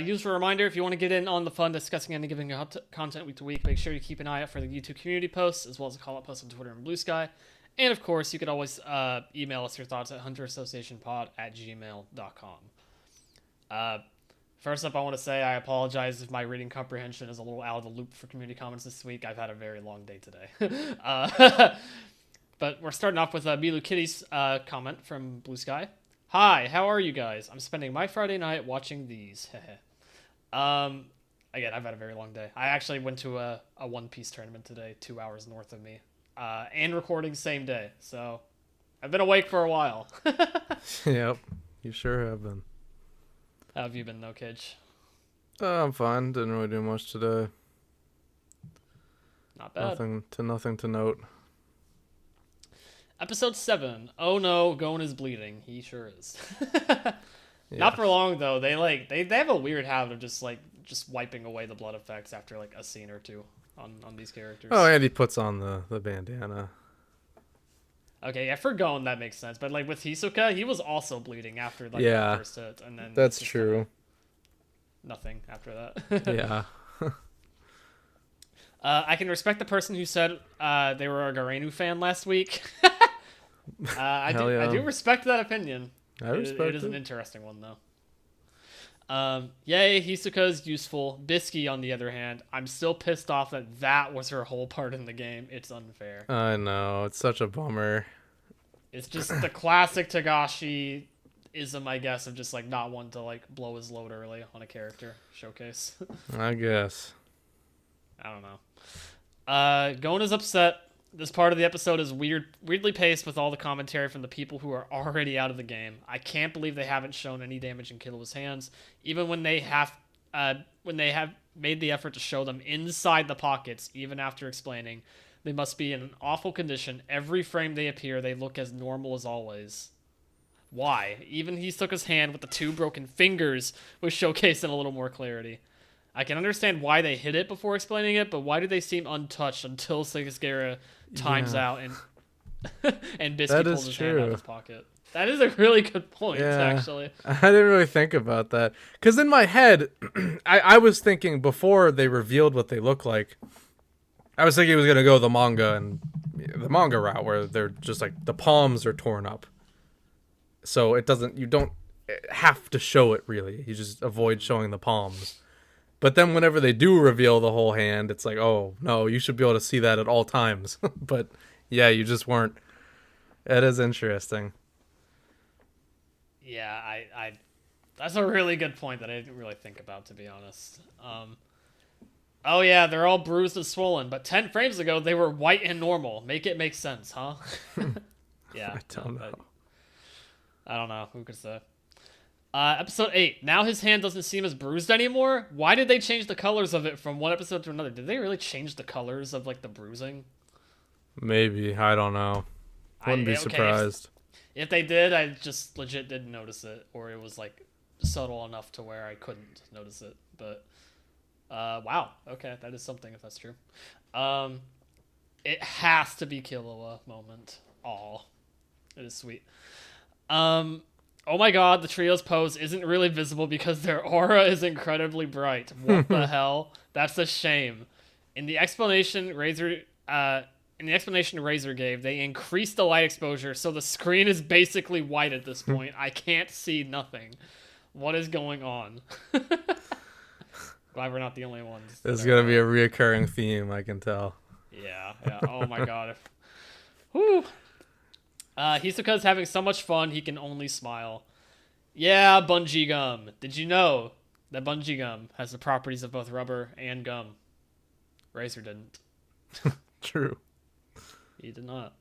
Use a reminder, if you want to get in on the fun discussing any given content week to week, make sure you keep an eye out for the YouTube community posts, as well as a call-out post on Twitter and Bluesky. And, of course, you could always email us your thoughts at hunterassociationpod@gmail.com. First up, I want to say I apologize if my reading comprehension is a little out of the loop for community comments this week. I've had a very long day today. But we're starting off with Milu Kitty's comment from Bluesky. Hi, how are you guys? I'm spending my Friday night watching these. Again, I've had a very long day. I actually went to a One Piece tournament today, 2 hours north of me, and recording same day. So I've been awake for a while. Yep, you sure have been. How have you been, though, Kaige? I'm fine. Didn't really do much today. Not bad. Nothing to note. Episode 7. Oh no, Gon is bleeding. He sure is. Yeah. Not for long though. They have a weird habit of just wiping away the blood effects after like a scene or two on these characters. Oh, and he puts on the bandana. Okay, yeah, for Gon that makes sense, but like with Hisoka, he was also bleeding after like Yeah, the first hit, and then that's true. Nothing after that. Yeah. I can respect the person who said they were a Garenu fan last week. I do respect that opinion. It is an interesting one though. Yay, Hisoka's useful. Bluesky, on the other hand, I'm still pissed off that was her whole part in the game. It's unfair. I know, it's such a bummer. It's just the classic Togashi-ism, I guess, of just like not wanting to like blow his load early on a character showcase. I guess. I don't know. Gon is upset. This part of the episode is weirdly paced with all the commentary from the people who are already out of the game. I can't believe they haven't shown any damage in Killua's hands, even when they have made the effort to show them inside the pockets. Even after explaining, they must be in an awful condition. Every frame they appear, they look as normal as always. Why? Even Hisoka's hand with the 2 broken fingers was showcased in a little more clarity. I can understand why they hit it before explaining it, but why do they seem untouched until Sagasgara times out and Bluesky pulls his hand out of his pocket? That is a really good point, actually. I didn't really think about that. Because in my head, I was thinking before they revealed what they look like, I was thinking it was going to go the manga route where they're just like the palms are torn up. So you don't have to show it really. You just avoid showing the palms. But then whenever they do reveal the whole hand, it's like, oh, no, you should be able to see that at all times. But, yeah, you just weren't. It is interesting. Yeah, I that's a really good point that I didn't really think about, to be honest. Oh, yeah, they're all bruised and swollen, but 10 frames ago, they were white and normal. Make it make sense, huh? Yeah. I don't know. I don't know. Who could say? Episode 8. Now his hand doesn't seem as bruised anymore. Why did they change the colors of it from one episode to another? Did they really change the colors of like the bruising? Maybe. I don't know. Wouldn't be surprised. If they did, I just legit didn't notice it, or it was like subtle enough to where I couldn't notice it. But wow. Okay, that is something if that's true. It has to be Killua moment. Aw. It is sweet. Oh my god, the trio's pose isn't really visible because their aura is incredibly bright. What the hell? That's a shame. In the explanation Razor gave, they increased the light exposure, so the screen is basically white at this point. I can't see nothing. What is going on? Glad we're not the only ones. There's gonna be a reoccurring theme, I can tell. Yeah. Oh my god. Whew. Hisoka's having so much fun, he can only smile. Yeah, bungee gum. Did you know that bungee gum has the properties of both rubber and gum? Razor didn't. True. He did not.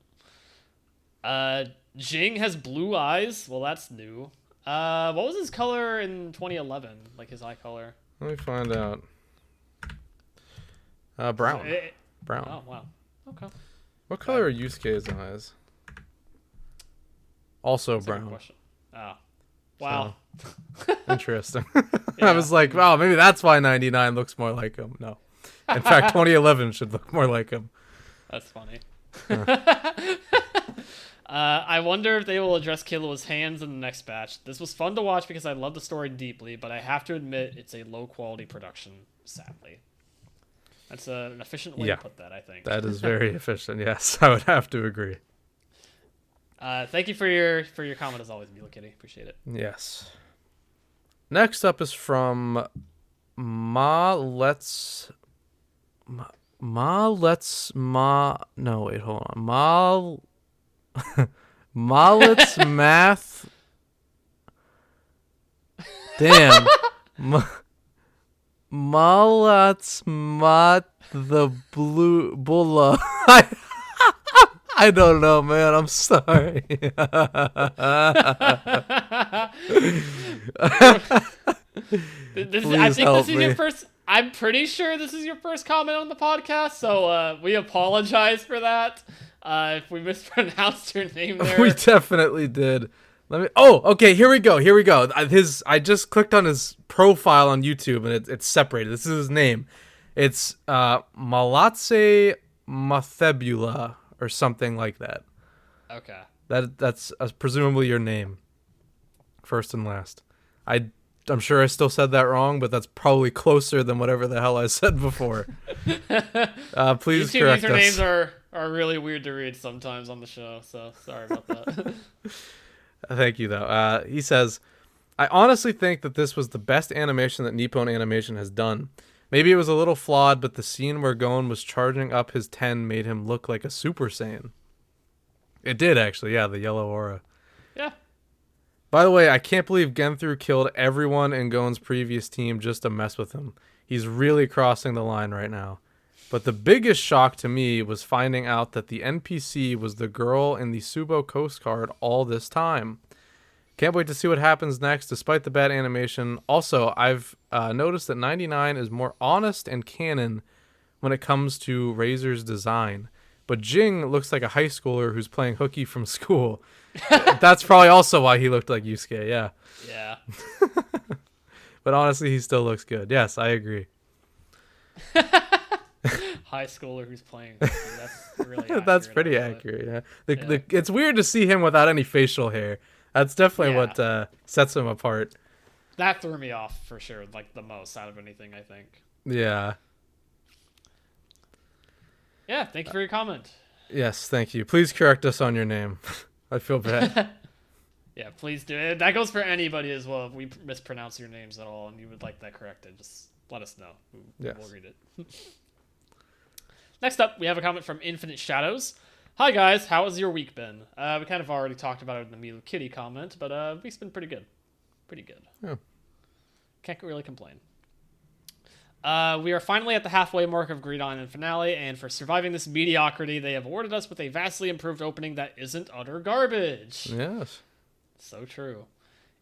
Jing has blue eyes. Well, that's new. What was his color in 2011? Like his eye color? Let me find out. Brown. Brown. Oh, wow. Okay. What color are Yusuke's eyes? Also That's brown. Oh. Wow. So, interesting. Yeah. I was like, wow, maybe that's why 99 looks more like him. No. In fact, 2011 should look more like him. That's funny. I wonder if they will address Killua's hands in the next batch. This was fun to watch because I love the story deeply, but I have to admit it's a low-quality production, sadly. That's an efficient way to put that, I think. That is very efficient, yes. I would have to agree. Thank you for your comment as always, Mila Kitty. Appreciate it. Yes. Next up is from no, wait, hold on. Let's math. Damn. Let's mat the blue bulla. I don't know, man. I'm sorry. I'm pretty sure this is your first comment on the podcast, so we apologize for that. If we mispronounced your name there. We definitely did. Okay, here we go. I just clicked on his profile on YouTube and it's separated. This is his name. It's Malatse Mathebula or something like that. Okay. That's presumably your name. First and last. I'm sure I still said that wrong, but that's probably closer than whatever the hell I said before. Please YouTube correct us. usernames are really weird to read sometimes on the show, so sorry about that. Thank you, though. He says, I honestly think that this was the best animation that Nippon Animation has done. Maybe it was a little flawed, but the scene where Gon was charging up his 10 made him look like a Super Saiyan. It did, actually, yeah, the yellow aura. Yeah. By the way, I can't believe Genthru killed everyone in Gon's previous team just to mess with him. He's really crossing the line right now. But the biggest shock to me was finding out that the NPC was the girl in the Subo Coast Guard all this time. Can't wait to see what happens next, despite the bad animation. Also, I've noticed that 99 is more honest and canon when it comes to Razor's design. But Jing looks like a high schooler who's playing hooky from school. That's probably also why he looked like Yusuke, yeah. Yeah. But honestly, he still looks good. Yes, I agree. High schooler who's playing. That's really accurate. That's pretty accurate, yeah. It's weird to see him without any facial hair. That's definitely what sets him apart. That threw me off for sure, like the most out of anything, I think. Yeah. Yeah, thank you for your comment. Yes, thank you. Please correct us on your name. I feel bad. Yeah, please do it. That goes for anybody as well. If we mispronounce your names at all and you would like that corrected, just let us know. We'll read it. Next up, we have a comment from Infinite Shadows. Hi guys, how has your week been? We kind of already talked about it in the Milo Kitty comment, but week's been pretty good. Pretty good. Yeah. Can't really complain. We are finally at the halfway mark of Greed Island finale, and for surviving this mediocrity, they have awarded us with a vastly improved opening that isn't utter garbage. Yes. So true.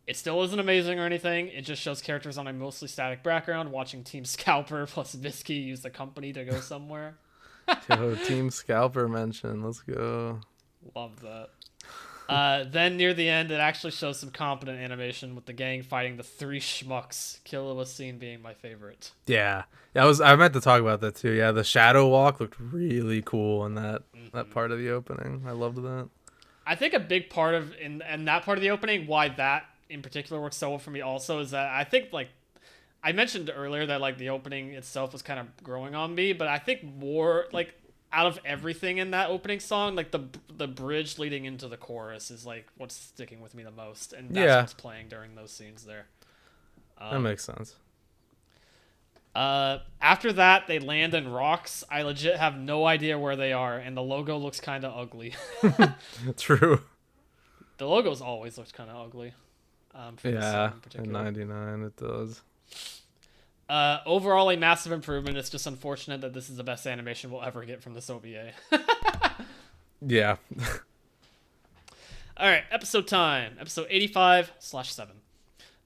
It still isn't amazing or anything. It just shows characters on a mostly static background, watching Team Scalper plus Bluesky use the company to go somewhere. Yo, Team Scalper mention. Let's go. Love that. Then near the end, it actually shows some competent animation with the gang fighting the three schmucks. Killua scene being my favorite. Yeah, I meant to talk about that too. Yeah, the shadow walk looked really cool in that part of the opening. I loved that. I think a big part of in that part of the opening, why that in particular works so well for me also, is that I think like I mentioned earlier that like the opening itself was kind of growing on me, but I think more like out of everything in that opening song, like the bridge leading into the chorus is like what's sticking with me the most, and that's what's playing during those scenes there. That makes sense. After that, they land in rocks. I legit have no idea where they are, and the logo looks kind of ugly. True. The logo's always looked kind of ugly. Yeah, in 99 it does. Overall, a massive improvement. It's just unfortunate that this is the best animation we'll ever get from this OVA. Yeah. All right, episode time. Episode 85/7.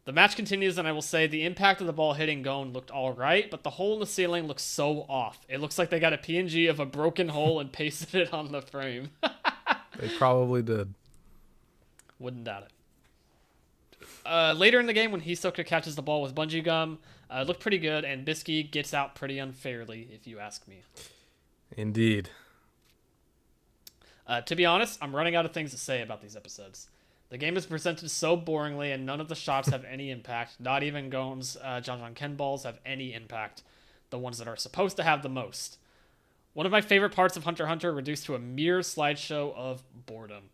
The match continues, and I will say the impact of the ball hitting Gon looked all right, but the hole in the ceiling looks so off. It looks like they got a PNG of a broken hole and pasted it on the frame. They probably did. Wouldn't doubt it. Later in the game, when Hisoka catches the ball with bungee gum, it looked pretty good, and Bluesky gets out pretty unfairly, if you ask me. Indeed. To be honest, I'm running out of things to say about these episodes. The game is presented so boringly, and none of the shots have any impact. Not even Gon's John Ken balls have any impact. The ones that are supposed to have the most. One of my favorite parts of Hunter x Hunter reduced to a mere slideshow of boredom.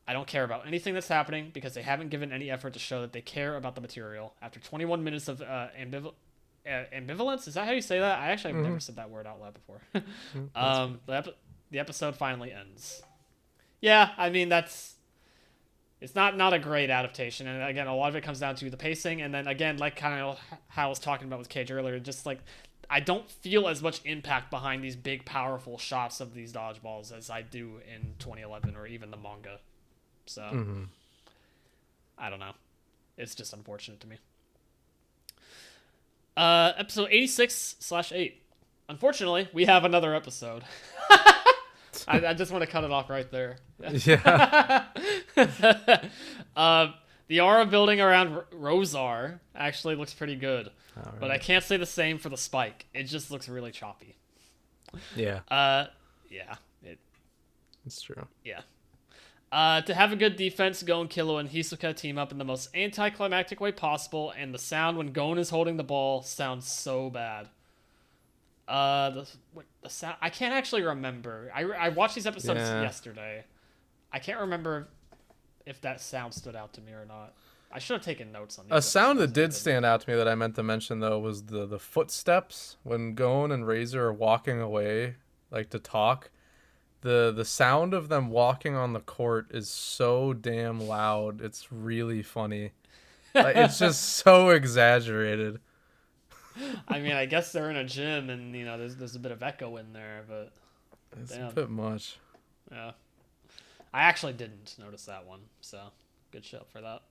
I don't care about anything that's happening because they haven't given any effort to show that they care about the material. After 21 minutes of ambivalence, is that how you say that? I actually have never said that word out loud before. The episode finally ends. Yeah, I mean, it's not a great adaptation. And again, a lot of it comes down to the pacing. And then again, like kind of how I was talking about with Kaige earlier, just like I don't feel as much impact behind these big, powerful shots of these dodgeballs as I do in 2011 or even the manga. So, I don't know. It's just unfortunate to me. Episode 86/8. Unfortunately, we have another episode. I just want to cut it off right there. Yeah. The aura building around Rosar actually looks pretty good. All But I right. can't say the same for the spike. It just looks really choppy. Yeah, Yeah. it's true. Yeah. To have a good defense, Gon, Killua, and Hisoka team up in the most anticlimactic way possible, and the sound when Gon is holding the ball sounds so bad. The sound, I can't actually remember. I watched these episodes yesterday. I can't remember if that sound stood out to me or not. I should have taken notes on these. A sound that episodes, did stand out to me that I meant to mention though was the footsteps when Gon and Razor are walking away, like to talk. The sound of them walking on the court is so damn loud. It's really funny. Like, it's just so exaggerated. I mean, I guess they're in a gym, and there's a bit of echo in there, but It's damn. a bit much. Yeah. I actually didn't notice that one, so good show for that.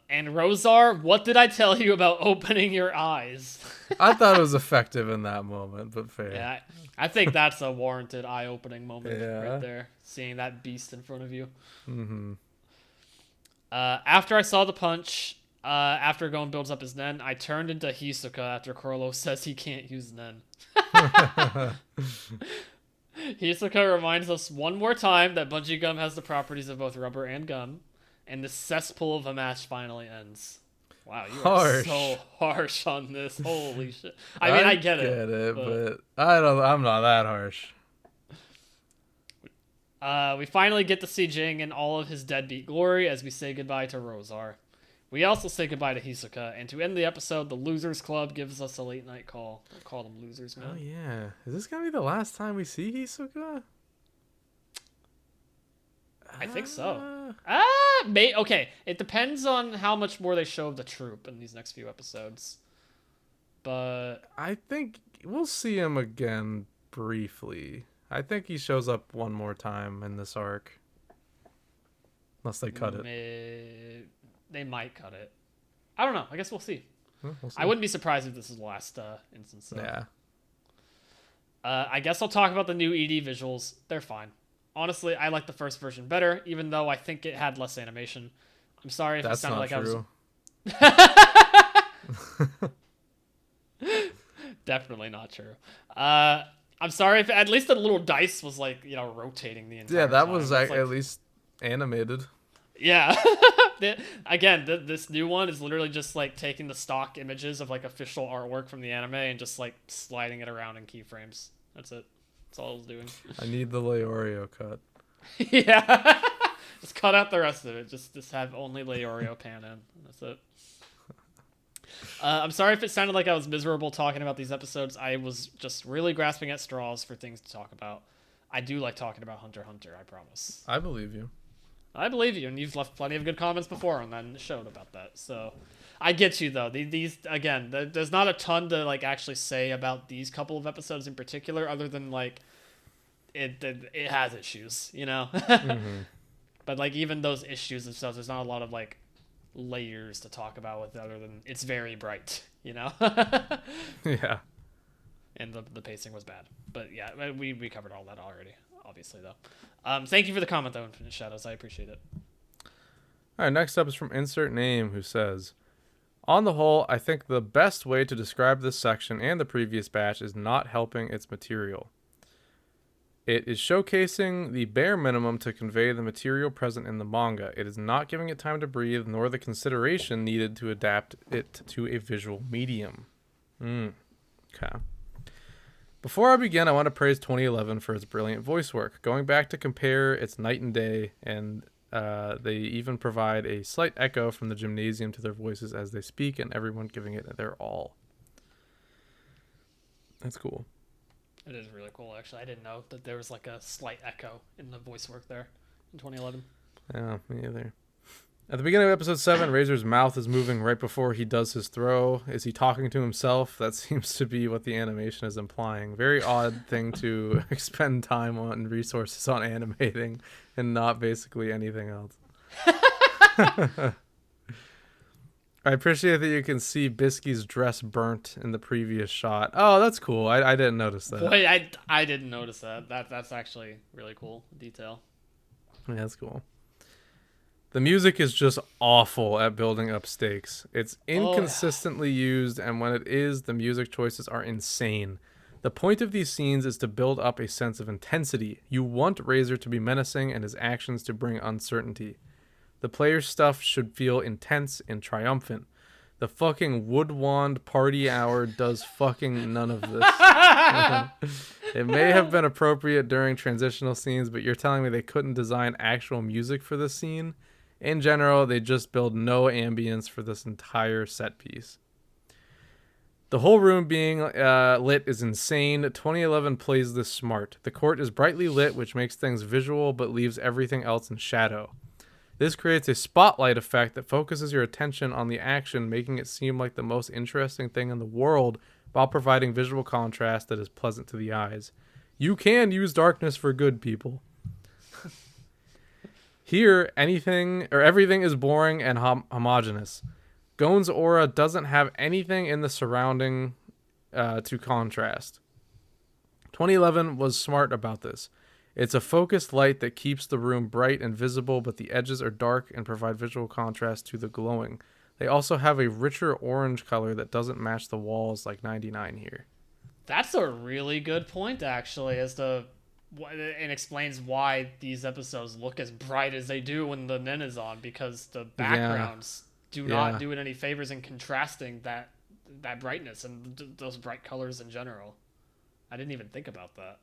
And Rosar, what did I tell you about opening your eyes? I thought it was effective in that moment, but fair. Yeah, I think that's a warranted eye-opening moment Yeah. right there, seeing that beast in front of you. Mm-hmm. After I saw the punch, after Gon builds up his Nen, I turned into Hisoka after Corlo says he can't use Nen. Hisoka reminds us one more time that bungee gum has the properties of both rubber and gum, and the cesspool of a match finally ends. Wow, you are so harsh on this. Holy shit. I mean, I get it. But I'm not that harsh. We finally get to see Jing in all of his deadbeat glory as we say goodbye to Rosar. We also say goodbye to Hisoka, and to end the episode, the Losers Club gives us a late night call. We'll call them losers, man. Oh yeah. Is this gonna be the last time we see Hisoka? I think so. Okay. It depends on how much more they show of the troop in these next few episodes. But I think we'll see him again briefly. I think he shows up one more time in this arc. Unless they cut it. They might cut it. I don't know. I guess we'll see. Well, we'll see. I wouldn't be surprised if this is the last instance. So. Yeah. I guess I'll talk about the new ED visuals. They're fine. Honestly, I like the first version better, even though I think it had less animation. I'm sorry if it sounded like true. I was... Definitely not true. I'm sorry if at least the little dice was rotating the entire time. Yeah, that was at least animated. Yeah. This new one is literally just taking the stock images of official artwork from the anime and just sliding it around in keyframes. That's it. That's all it was doing. I need the Leorio cut. Yeah. Just cut out the rest of it. Just have only Leorio pan in. That's it. I'm sorry if it sounded like I was miserable talking about these episodes. I was just really grasping at straws for things to talk about. I do like talking about Hunter x Hunter, I promise. I believe you. I believe you, and you've left plenty of good comments before on that show about that. So, I get you though. These again, there's not a ton to actually say about these couple of episodes in particular, other than it has issues, Mm-hmm. But even those issues themselves, there's not a lot of layers to talk about with other than it's very bright, Yeah. And the pacing was bad, but yeah, we covered all that already. Obviously, though. Thank you for the comment, though, Infinite Shadows. I appreciate it. All right, next up is from Insert Name, who says, on the whole, I think the best way to describe this section and the previous batch is not helping its material. It is showcasing the bare minimum to convey the material present in the manga. It is not giving it time to breathe, nor the consideration needed to adapt it to a visual medium. Okay. Before I begin, I want to praise 2011 for its brilliant voice work. Going back to compare, it's night and day, and they even provide a slight echo from the gymnasium to their voices as they speak, and everyone giving it their all. That's cool. It is really cool, actually. I didn't know that there was a slight echo in the voice work there in 2011. Yeah, me either. At the beginning of episode 7, Razor's mouth is moving right before he does his throw. Is he talking to himself? That seems to be what the animation is implying. Very odd thing to expend time on and resources on animating and not basically anything else. I appreciate that you can see Bisky's dress burnt in the previous shot. Oh, that's cool. I didn't notice that. Boy, I didn't notice that. That's actually really cool detail. Yeah, that's cool. The music is just awful at building up stakes. It's inconsistently used, and when it is, the music choices are insane. The point of these scenes is to build up a sense of intensity. You want Razor to be menacing and his actions to bring uncertainty. The player's stuff should feel intense and triumphant. The fucking wood wand party hour does fucking none of this. It may have been appropriate during transitional scenes, but you're telling me they couldn't design actual music for this scene? In general, they just build no ambience for this entire set piece. The whole room being lit is insane. 2011 plays this smart. The court is brightly lit, which makes things visual but leaves everything else in shadow. This creates a spotlight effect that focuses your attention on the action, making it seem like the most interesting thing in the world while providing visual contrast that is pleasant to the eyes. You can use darkness for good, people. Here, everything is boring and homogeneous. Gon's aura doesn't have anything in the surrounding to contrast. 2011 was smart about this. It's a focused light that keeps the room bright and visible, but the edges are dark and provide visual contrast to the glowing. They also have a richer orange color that doesn't match the walls like 99 here. That's a really good point, actually, and explains why these episodes look as bright as they do when the Nen is on, because the backgrounds do not do it any favors in contrasting that brightness and those bright colors in general. I didn't even think about that.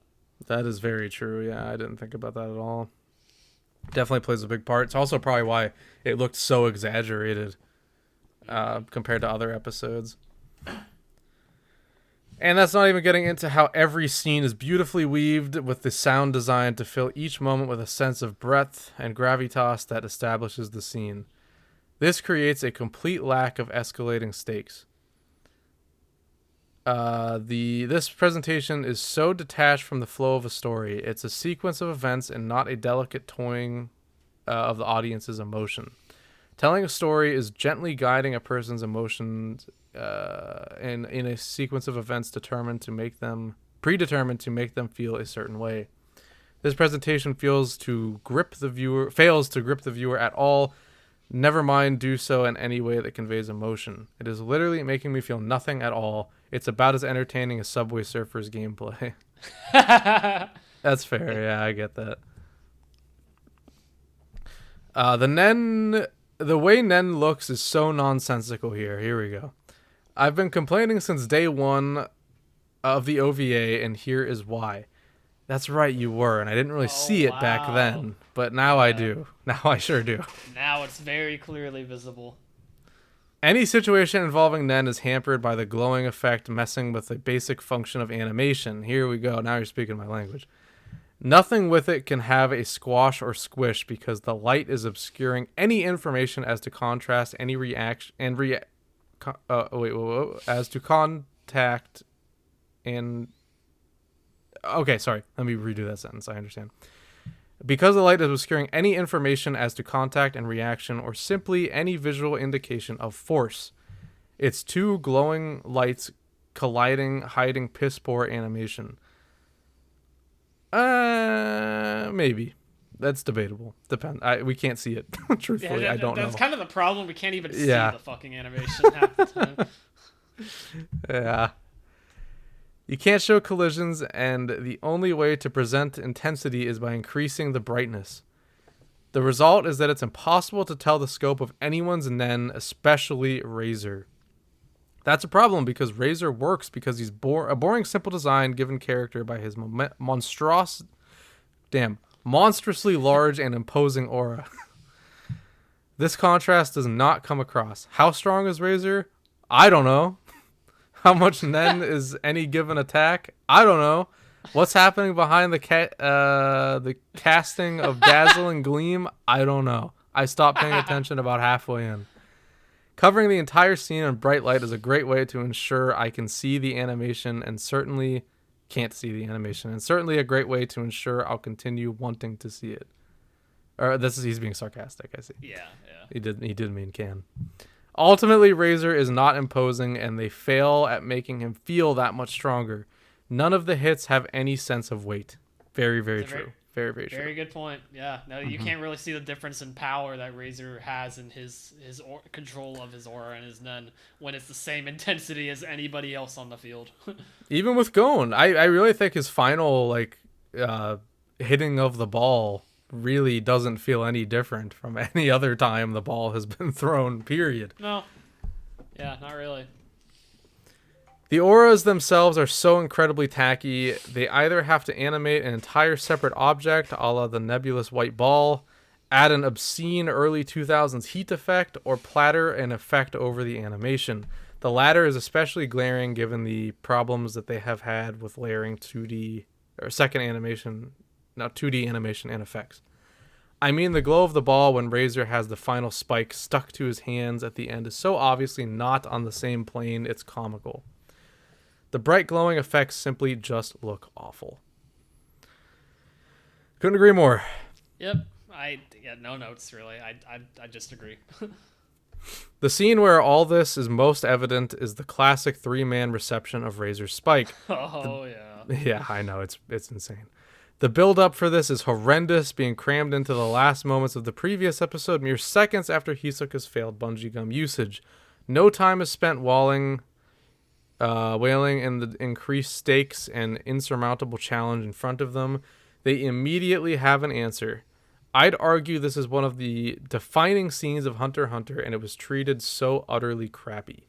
That is very true. Yeah, I didn't think about that at all. Definitely plays a big part. It's also probably why it looked so exaggerated compared to other episodes. And that's not even getting into how every scene is beautifully weaved with the sound design to fill each moment with a sense of breadth and gravitas that establishes the scene. This creates a complete lack of escalating stakes. This presentation is so detached from the flow of a story. It's a sequence of events and not a delicate toying of the audience's emotion. Telling a story is gently guiding a person's emotions in a sequence of events predetermined to make them feel a certain way. This presentation fails to grip the viewer at all. Never mind do so in any way that conveys emotion. It is literally making me feel nothing at all. It's about as entertaining as Subway Surfers gameplay. That's fair. Yeah, I get that. The way Nen looks is so nonsensical here. Here we go. I've been complaining since day one of the OVA, and here is why. That's right, you were, and I didn't really see it back then, but now I do. Now I sure do. Now it's very clearly visible. Any situation involving Nen is hampered by the glowing effect messing with the basic function of animation. Here we go. Now you're speaking my language. Nothing with it can have a squash or squish because the light is obscuring any information as to contrast any reaction and as to contact and okay, sorry. Let me redo that sentence. I understand. Because the light is obscuring any information as to contact and reaction or simply any visual indication of force. It's two glowing lights colliding, hiding piss poor animation. Maybe. That's debatable. We can't see it. Truthfully, I don't know. That's kind of the problem. We can't even see the fucking animation half the time. Yeah. You can't show collisions, and the only way to present intensity is by increasing the brightness. The result is that it's impossible to tell the scope of anyone's Nen, especially Razor. That's a problem because Razor works because he's a boring, simple design given character by his monstrously large and imposing aura. This contrast does not come across. How strong is Razor? I don't know. How much Nen is any given attack? I don't know. What's happening behind the casting of Dazzle and Gleam? I don't know. I stopped paying attention about halfway in. Covering the entire scene in bright light is a great way to ensure I can see the animation and certainly can't see the animation, and certainly a great way to ensure I'll continue wanting to see it. Or he's being sarcastic, I see. Yeah. He did mean can. Ultimately, Razor is not imposing, and they fail at making him feel that much stronger. None of the hits have any sense of weight. Very, very true. Very, very true. Very good point. Yeah. No, you can't really see the difference in power that Razor has in his control of his aura and his Nen when it's the same intensity as anybody else on the field. Even with Gon, I really think his final hitting of the ball really doesn't feel any different from any other time the ball has been thrown, period. No. Yeah, not really. The auras themselves are so incredibly tacky, they either have to animate an entire separate object, a la the nebulous white ball, add an obscene early 2000s heat effect, or platter an effect over the animation. The latter is especially glaring given the problems that they have had with layering 2D or 2D animation and effects. I mean, the glow of the ball when Razor has the final spike stuck to his hands at the end is so obviously not on the same plane, it's comical. The bright glowing effects simply just look awful. Couldn't agree more. Yep. No notes really. I just agree. The scene where all this is most evident is the classic 3-man reception of Razor's spike. Yeah. Yeah, I know, it's insane. The build-up for this is horrendous, being crammed into the last moments of the previous episode, mere seconds after Hisoka's failed bungee gum usage. No time is spent wailing in the increased stakes and insurmountable challenge in front of them. They immediately have an answer. I'd argue this is one of the defining scenes of Hunter x Hunter, and it was treated so utterly crappy.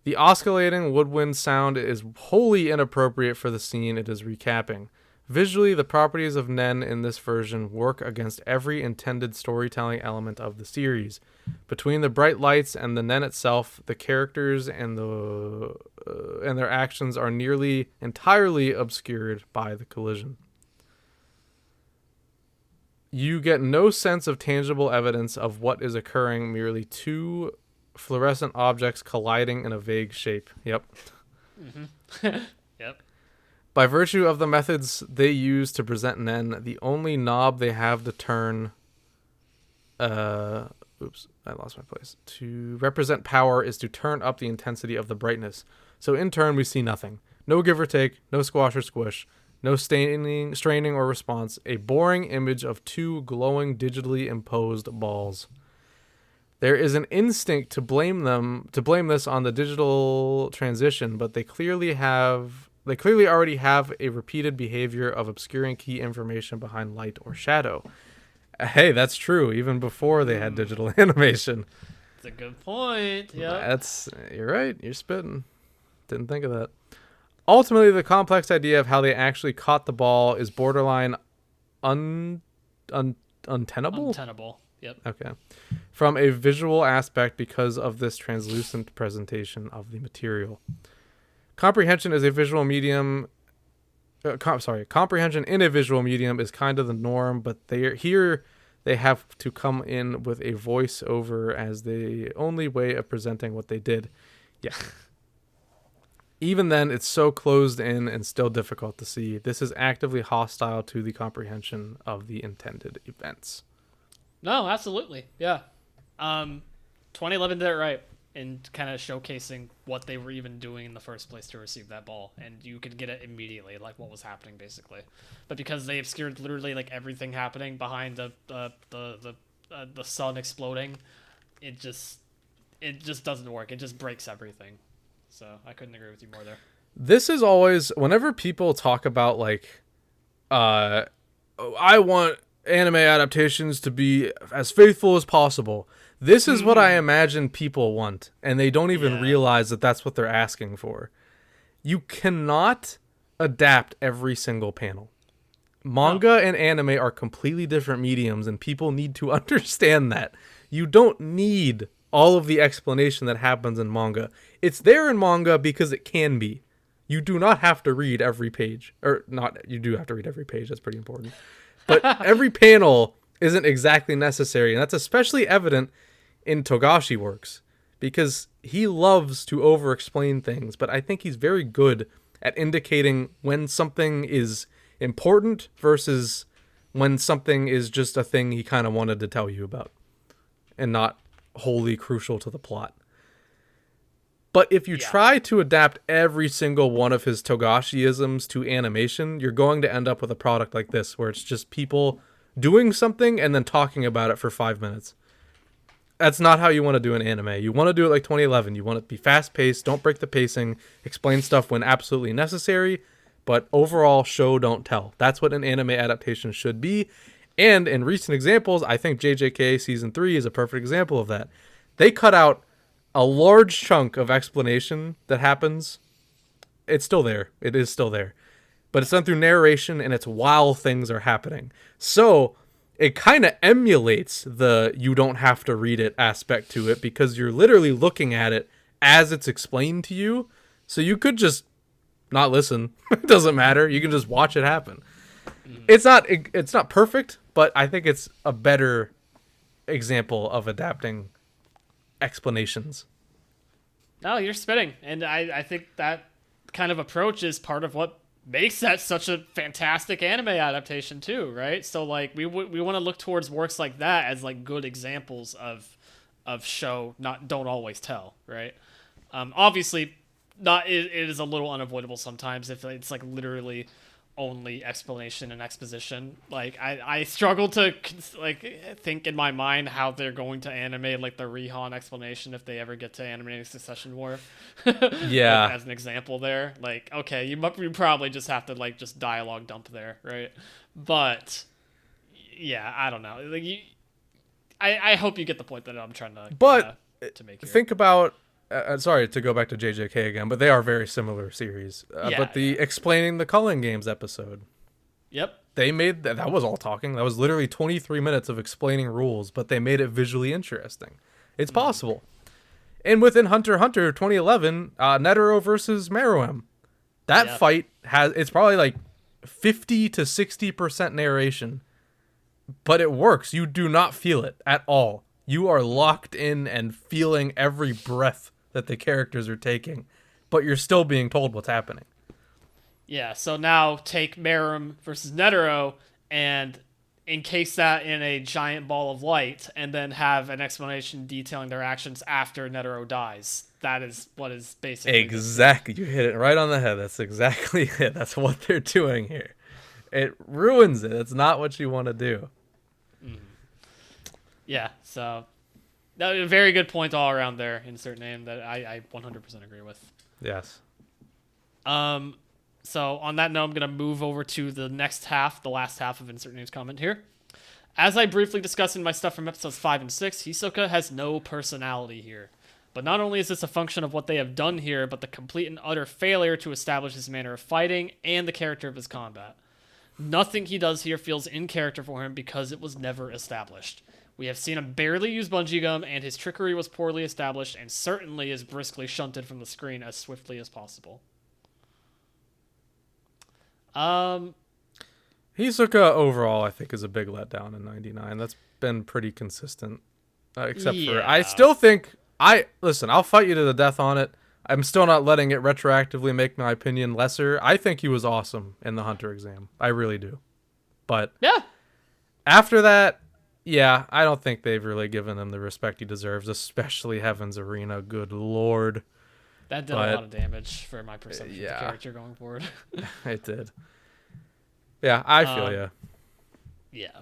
The oscillating woodwind sound is wholly inappropriate for the scene it is recapping. Visually, the properties of Nen in this version work against every intended storytelling element of the series. Between the bright lights and the Nen itself, the characters and their actions are nearly entirely obscured by the collision. You get no sense of tangible evidence of what is occurring, merely two fluorescent objects colliding in a vague shape. Yep. Mm-hmm. Yep. By virtue of the methods they use to present Nen, the only knob they have to turn... Oops, I lost my place. To represent power is to turn up the intensity of the brightness. So in turn, we see nothing. No give or take, no squash or squish, no straining or response. A boring image of two glowing, digitally imposed balls. There is an instinct to blame this on the digital transition, but they clearly already have a repeated behavior of obscuring key information behind light or shadow. Hey, that's true. Even before they had digital animation. That's a good point. Yeah. You're right. You're spitting. Didn't think of that. Ultimately, the complex idea of how they actually caught the ball is borderline untenable. Untenable. Yep. Okay. From a visual aspect because of this translucent presentation of the material. Comprehension is a visual medium. Comprehension in a visual medium is kind of the norm, but they have to come in with a voiceover as the only way of presenting what they did. Yeah. Even then, it's so closed in and still difficult to see. This is actively hostile to the comprehension of the intended events. No, absolutely. Yeah. 2011 did it right in kind of showcasing what they were even doing in the first place to receive that ball, and you could get it immediately, like what was happening basically. But because they obscured literally like everything happening behind the sun exploding, it just doesn't work. It just breaks everything. So I couldn't agree with you more there. This is always, whenever people talk about like, I want anime adaptations to be as faithful as possible. This is what I imagine people want, and they don't even realize that that's what they're asking for. You cannot adapt every single panel. Manga and anime are completely different mediums, and people need to understand that. You don't need all of the explanation that happens in manga. It's there in manga because it can be. You do not have to read every page. Or not, you do have to read every page, that's pretty important. But every panel isn't exactly necessary, and that's especially evident in Togashi works, because he loves to over-explain things, but I think he's very good at indicating when something is important versus when something is just a thing he kind of wanted to tell you about and not wholly crucial to the plot. But if you Yeah. try to adapt every single one of his Togashi-isms to animation, you're going to end up with a product like this, where it's just people doing something and then talking about it for 5 minutes. That's not how you want to do an anime. You want to do it like 2011. You want it to be fast-paced, don't break the pacing, explain stuff when absolutely necessary, but overall, show, don't tell. That's what an anime adaptation should be. And in recent examples, I think JJK Season 3 is a perfect example of that. They cut out a large chunk of explanation that happens. It's still there. It is still there. But it's done through narration, and it's while things are happening. So it kind of emulates the you don't have to read it aspect to it, because you're literally looking at it as it's explained to you. So you could just not listen. It doesn't matter. You can just watch it happen. It's not perfect, but I think it's a better example of adapting explanations. No, you're spitting. And I think that kind of approach is part of what makes that such a fantastic anime adaptation too, right? So like we want to look towards works like that as like good examples of show don't always tell, right? Obviously not it is a little unavoidable sometimes if it's like literally only explanation and exposition. Like I struggle to like think in my mind how they're going to animate like the Rihan explanation if they ever get to animating Succession War. Yeah. Like, as an example there, like okay, you probably just have to like just dialogue dump there, right? But yeah, I don't know. Like I hope you get the point that I'm trying to make here. Think about sorry to go back to JJK again, but they are very similar series. But the explaining the Culling Games episode. Yep. They made that was all talking. That was literally 23 minutes of explaining rules, but they made it visually interesting. It's possible. And within Hunter x Hunter 2011, Netero versus Meruem. That fight it's probably like 50 to 60% narration, but it works. You do not feel it at all. You are locked in and feeling every breath that the characters are taking, but you're still being told what's happening. Yeah, so now take Meruem versus Netero and encase that in a giant ball of light and then have an explanation detailing their actions after Netero dies. That is what is basically... Exactly. You hit it right on the head. That's exactly it. That's what they're doing here. It ruins it. It's not what you want to do. Yeah, so... That was a very good point all around there, insert name, that I 100% agree with. Yes. So on that note, I'm going to move over to the next half, the last half of insert name's comment here. As I briefly discussed in my stuff from episodes 5 and 6, Hisoka has no personality here. But not only is this a function of what they have done here, but the complete and utter failure to establish his manner of fighting and the character of his combat. Nothing he does here feels in character for him because it was never established. We have seen him barely use bungee gum, and his trickery was poorly established and certainly is briskly shunted from the screen as swiftly as possible. Hisoka overall, I think, is a big letdown in 99. That's been pretty consistent. Except for, I still think, I'll fight you to the death on it. I'm still not letting it retroactively make my opinion lesser. I think he was awesome in the Hunter exam. I really do. But yeah, after that, yeah, I don't think they've really given him the respect he deserves, especially Heaven's Arena. Good lord. That did a lot of damage for my perception of the character going forward. It did. Yeah, I feel you. Yeah.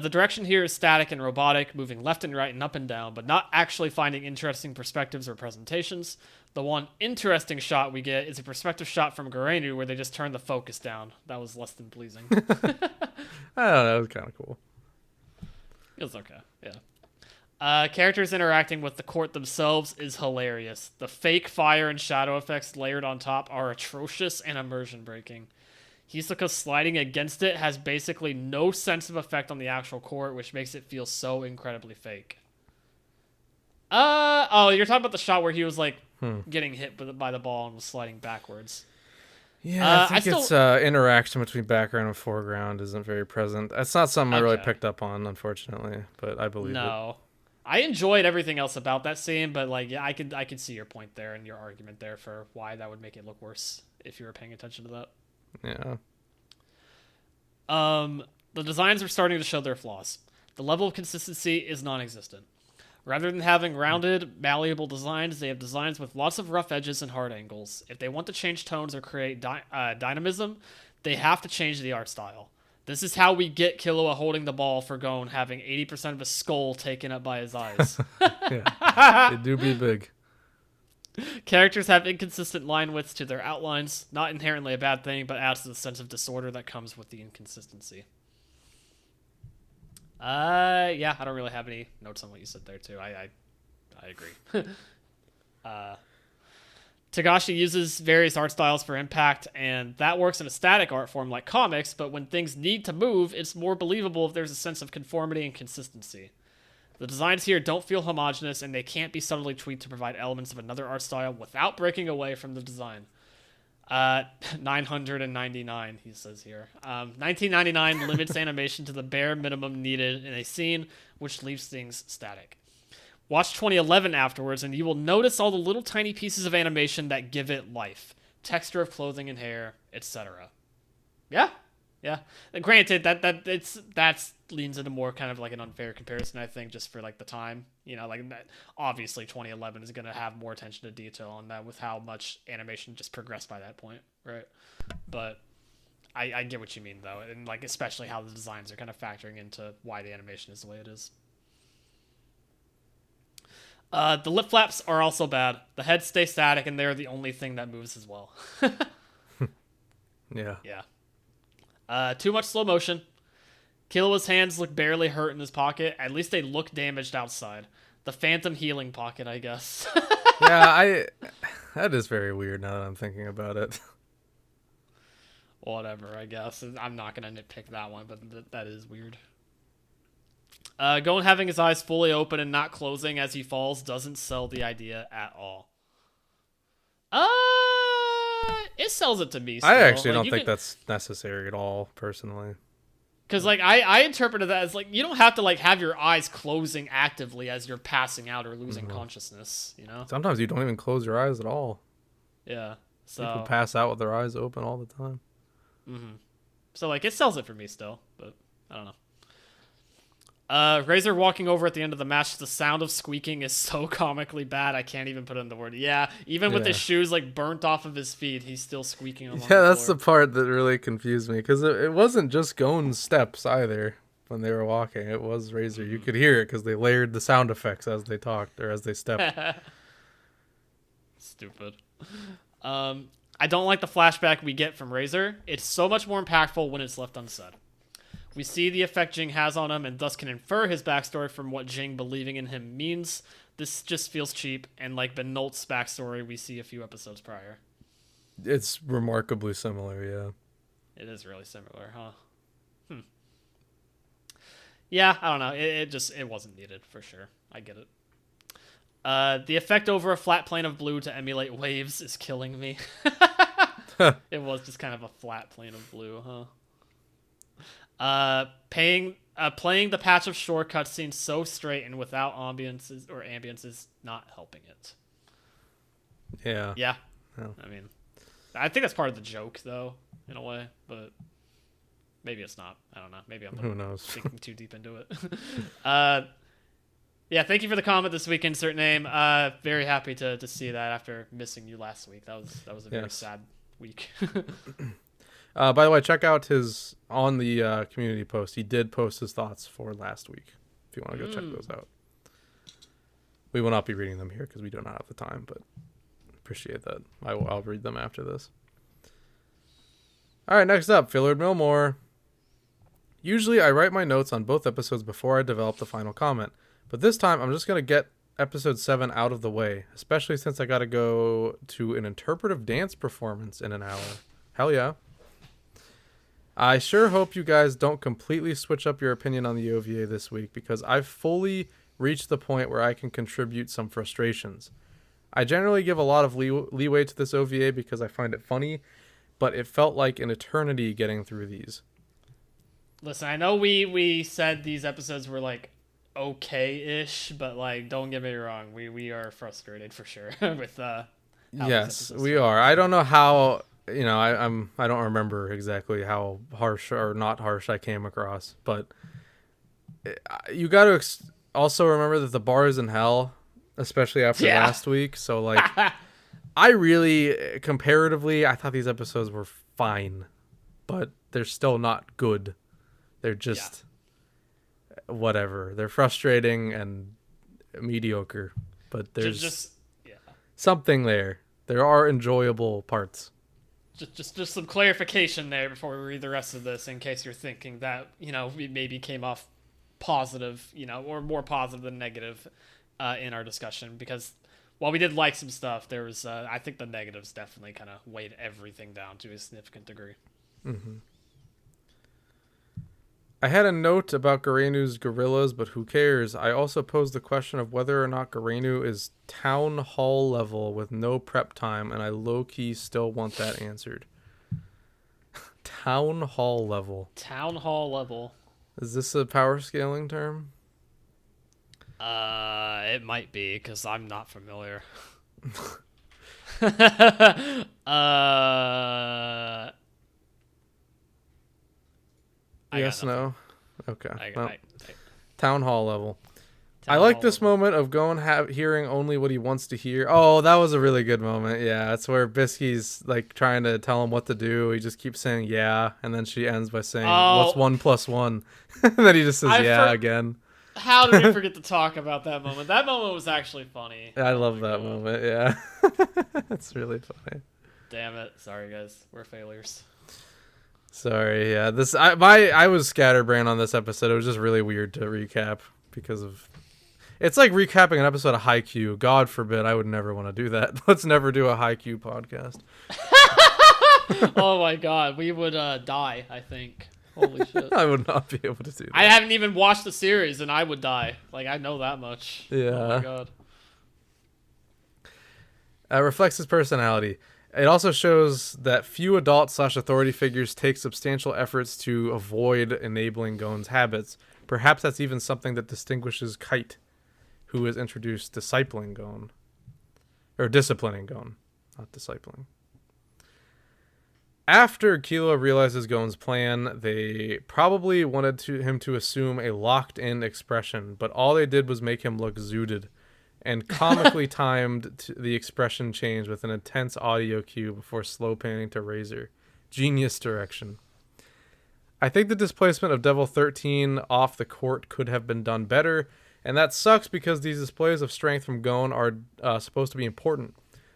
The direction here is static and robotic, moving left and right and up and down, but not actually finding interesting perspectives or presentations. The one interesting shot we get is a perspective shot from Garenu where they just turn the focus down. That was less than pleasing. I don't know, it was kind of cool. It was okay, yeah. Characters interacting with the court themselves is hilarious. The fake fire and shadow effects layered on top are atrocious and immersion breaking. Hisoka sliding against it has basically no sense of effect on the actual court, which makes it feel so incredibly fake. You're talking about the shot where he was like getting hit by the ball and was sliding backwards. Yeah, I think it's interaction between background and foreground isn't very present. That's not something I really picked up on, unfortunately, but I believe it. No. I enjoyed everything else about that scene, but like, yeah, I could see your point there and your argument there for why that would make it look worse if you were paying attention to that. Yeah. The designs are starting to show their flaws. The level of consistency is non-existent. Rather than having rounded, malleable designs, they have designs with lots of rough edges and hard angles. If they want to change tones or create dynamism, they have to change the art style. This is how we get Killua holding the ball for Gon having 80% of his skull taken up by his eyes. Yeah, it do be big. Characters have inconsistent line widths to their outlines. Not inherently a bad thing, but adds to the sense of disorder that comes with the inconsistency. Yeah, I don't really have any notes on what you said there too. I agree. Togashi uses various art styles for impact, and that works in a static art form like comics, but when things need to move, it's more believable if there's a sense of conformity and consistency. The designs here don't feel homogenous, and they can't be subtly tweaked to provide elements of another art style without breaking away from the design. 999, he says here. 1999 limits animation to the bare minimum needed in a scene, which leaves things static. Watch 2011 afterwards, and you will notice all the little tiny pieces of animation that give it life. Texture of clothing and hair, etc. Yeah. And granted, that leans into more kind of like an unfair comparison, I think, just for like the time. You know, like obviously 2011 is going to have more attention to detail on that with how much animation just progressed by that point, right? But I get what you mean though, and like especially how the designs are kind of factoring into why the animation is the way it is. The lip flaps are also bad. The heads stay static, and they're the only thing that moves as well. Yeah. Too much slow motion. Killua's hands look barely hurt in his pocket. At least they look damaged outside. The phantom healing pocket, I guess. Yeah, that is very weird now that I'm thinking about it. Whatever, I guess. I'm not going to nitpick that one, but that is weird. Gon having his eyes fully open and not closing as he falls doesn't sell the idea at all. It sells it to me still. I actually don't think that's necessary at all, personally. Because, like, I interpreted that as, like, you don't have to, like, have your eyes closing actively as you're passing out or losing consciousness, you know? Sometimes you don't even close your eyes at all. Yeah, so... People pass out with their eyes open all the time. Mm-hmm. So, like, it sells it for me still, but I don't know. Razor walking over at the end of the match, the sound of squeaking is so comically bad, I can't even put it in the word. Yeah, even with his shoes, like, burnt off of his feet, he's still squeaking along the floor. That's the part that really confused me, because it wasn't just Gon's steps either when they were walking. It was Razor. You could hear it because they layered the sound effects as they talked, or as they stepped. Stupid. I don't like the flashback we get from Razor. It's so much more impactful when it's left unsaid. We see the effect Jing has on him and thus can infer his backstory from what Jing believing in him means. This just feels cheap and like Benolt's backstory we see a few episodes prior. It's remarkably similar, yeah. It is really similar, huh? Yeah, I don't know. It wasn't needed for sure. I get it. The effect over a flat plane of blue to emulate waves is killing me. It was just kind of a flat plane of blue, huh? Playing the patch of shore cutscene so straight and without ambience is not helping it. Yeah. I mean, I think that's part of the joke though, in a way, but maybe it's not. I don't know. Maybe I'm Who knows? thinking too deep into it. Yeah, thank you for the comment this week, insert name. Very happy to see that after missing you last week. That was a very sad week. By the way, check out his on the community post. He did post his thoughts for last week. If you want to go check those out, we will not be reading them here because we do not have the time. But appreciate that. I'll read them after this. All right, next up, Fillard Millmore. Usually, I write my notes on both episodes before I develop the final comment, but this time I'm just gonna get episode 7 out of the way, especially since I got to go to an interpretive dance performance in an hour. Hell yeah. I sure hope you guys don't completely switch up your opinion on the OVA this week because I've fully reached the point where I can contribute some frustrations. I generally give a lot of leeway to this OVA because I find it funny, but it felt like an eternity getting through these. Listen, I know we said these episodes were like okay-ish, but like don't get me wrong, we are frustrated for sure with yes, we are. I don't know how. I don't remember exactly how harsh or not harsh I came across, but you got to also remember that the bar is in hell, especially after Yeah. last week. So like, I really, comparatively, I thought these episodes were fine, but they're still not good. They're just whatever. They're frustrating and mediocre, but there's just yeah. something there. There are enjoyable parts. Just some clarification there before we read the rest of this, in case you're thinking that we maybe came off positive, or more positive than negative in our discussion. Because while we did like some stuff, there was I think the negatives definitely kind of weighed everything down to a significant degree. Mm-hmm. I had a note about Garenu's gorillas, but who cares? I also posed the question of whether or not Garenu is town hall level with no prep time, and I low-key still want that answered. Town hall level. Town hall level. Is this a power scaling term? It might be, because I'm not familiar. Yes, no? Okay. Well, I town hall level. I Town like hall this level. moment of Gon hearing only what he wants to hear. Oh, that was a really good moment. Yeah, it's where Bisky's like trying to tell him what to do. He just keeps saying yeah, and then she ends by saying, "What's 1 + 1?" And then he just says yeah again. How did we forget to talk about that moment? That moment was actually funny. I love that moment. Yeah, it's really funny. Damn it! Sorry, guys, we're failures. Sorry. Yeah, I was scatterbrained on this episode. It was just really weird to recap because of. It's like recapping an episode of Haikyuu. God forbid, I would never want to do that. Let's never do a Haikyuu podcast. Oh my god, we would die, I think. Holy shit. I would not be able to do that. I haven't even watched the series and I would die. Like, I know that much. Yeah. Oh my god. Reflects his personality. It also shows that few adult/authority figures take substantial efforts to avoid enabling Gon's habits. Perhaps that's even something that distinguishes Kaite, who is introduced discipling Gon. Or disciplining Gon, not discipling. After Killua realizes Gon's plan, they probably wanted him to assume a locked-in expression, but all they did was make him look zooted, and comically timed the expression change with an intense audio cue before slow panning to Razor. Genius direction. I think the displacement of Devil 13 off the court could have been done better, and that sucks because these displays of strength from Gon are supposed to be important.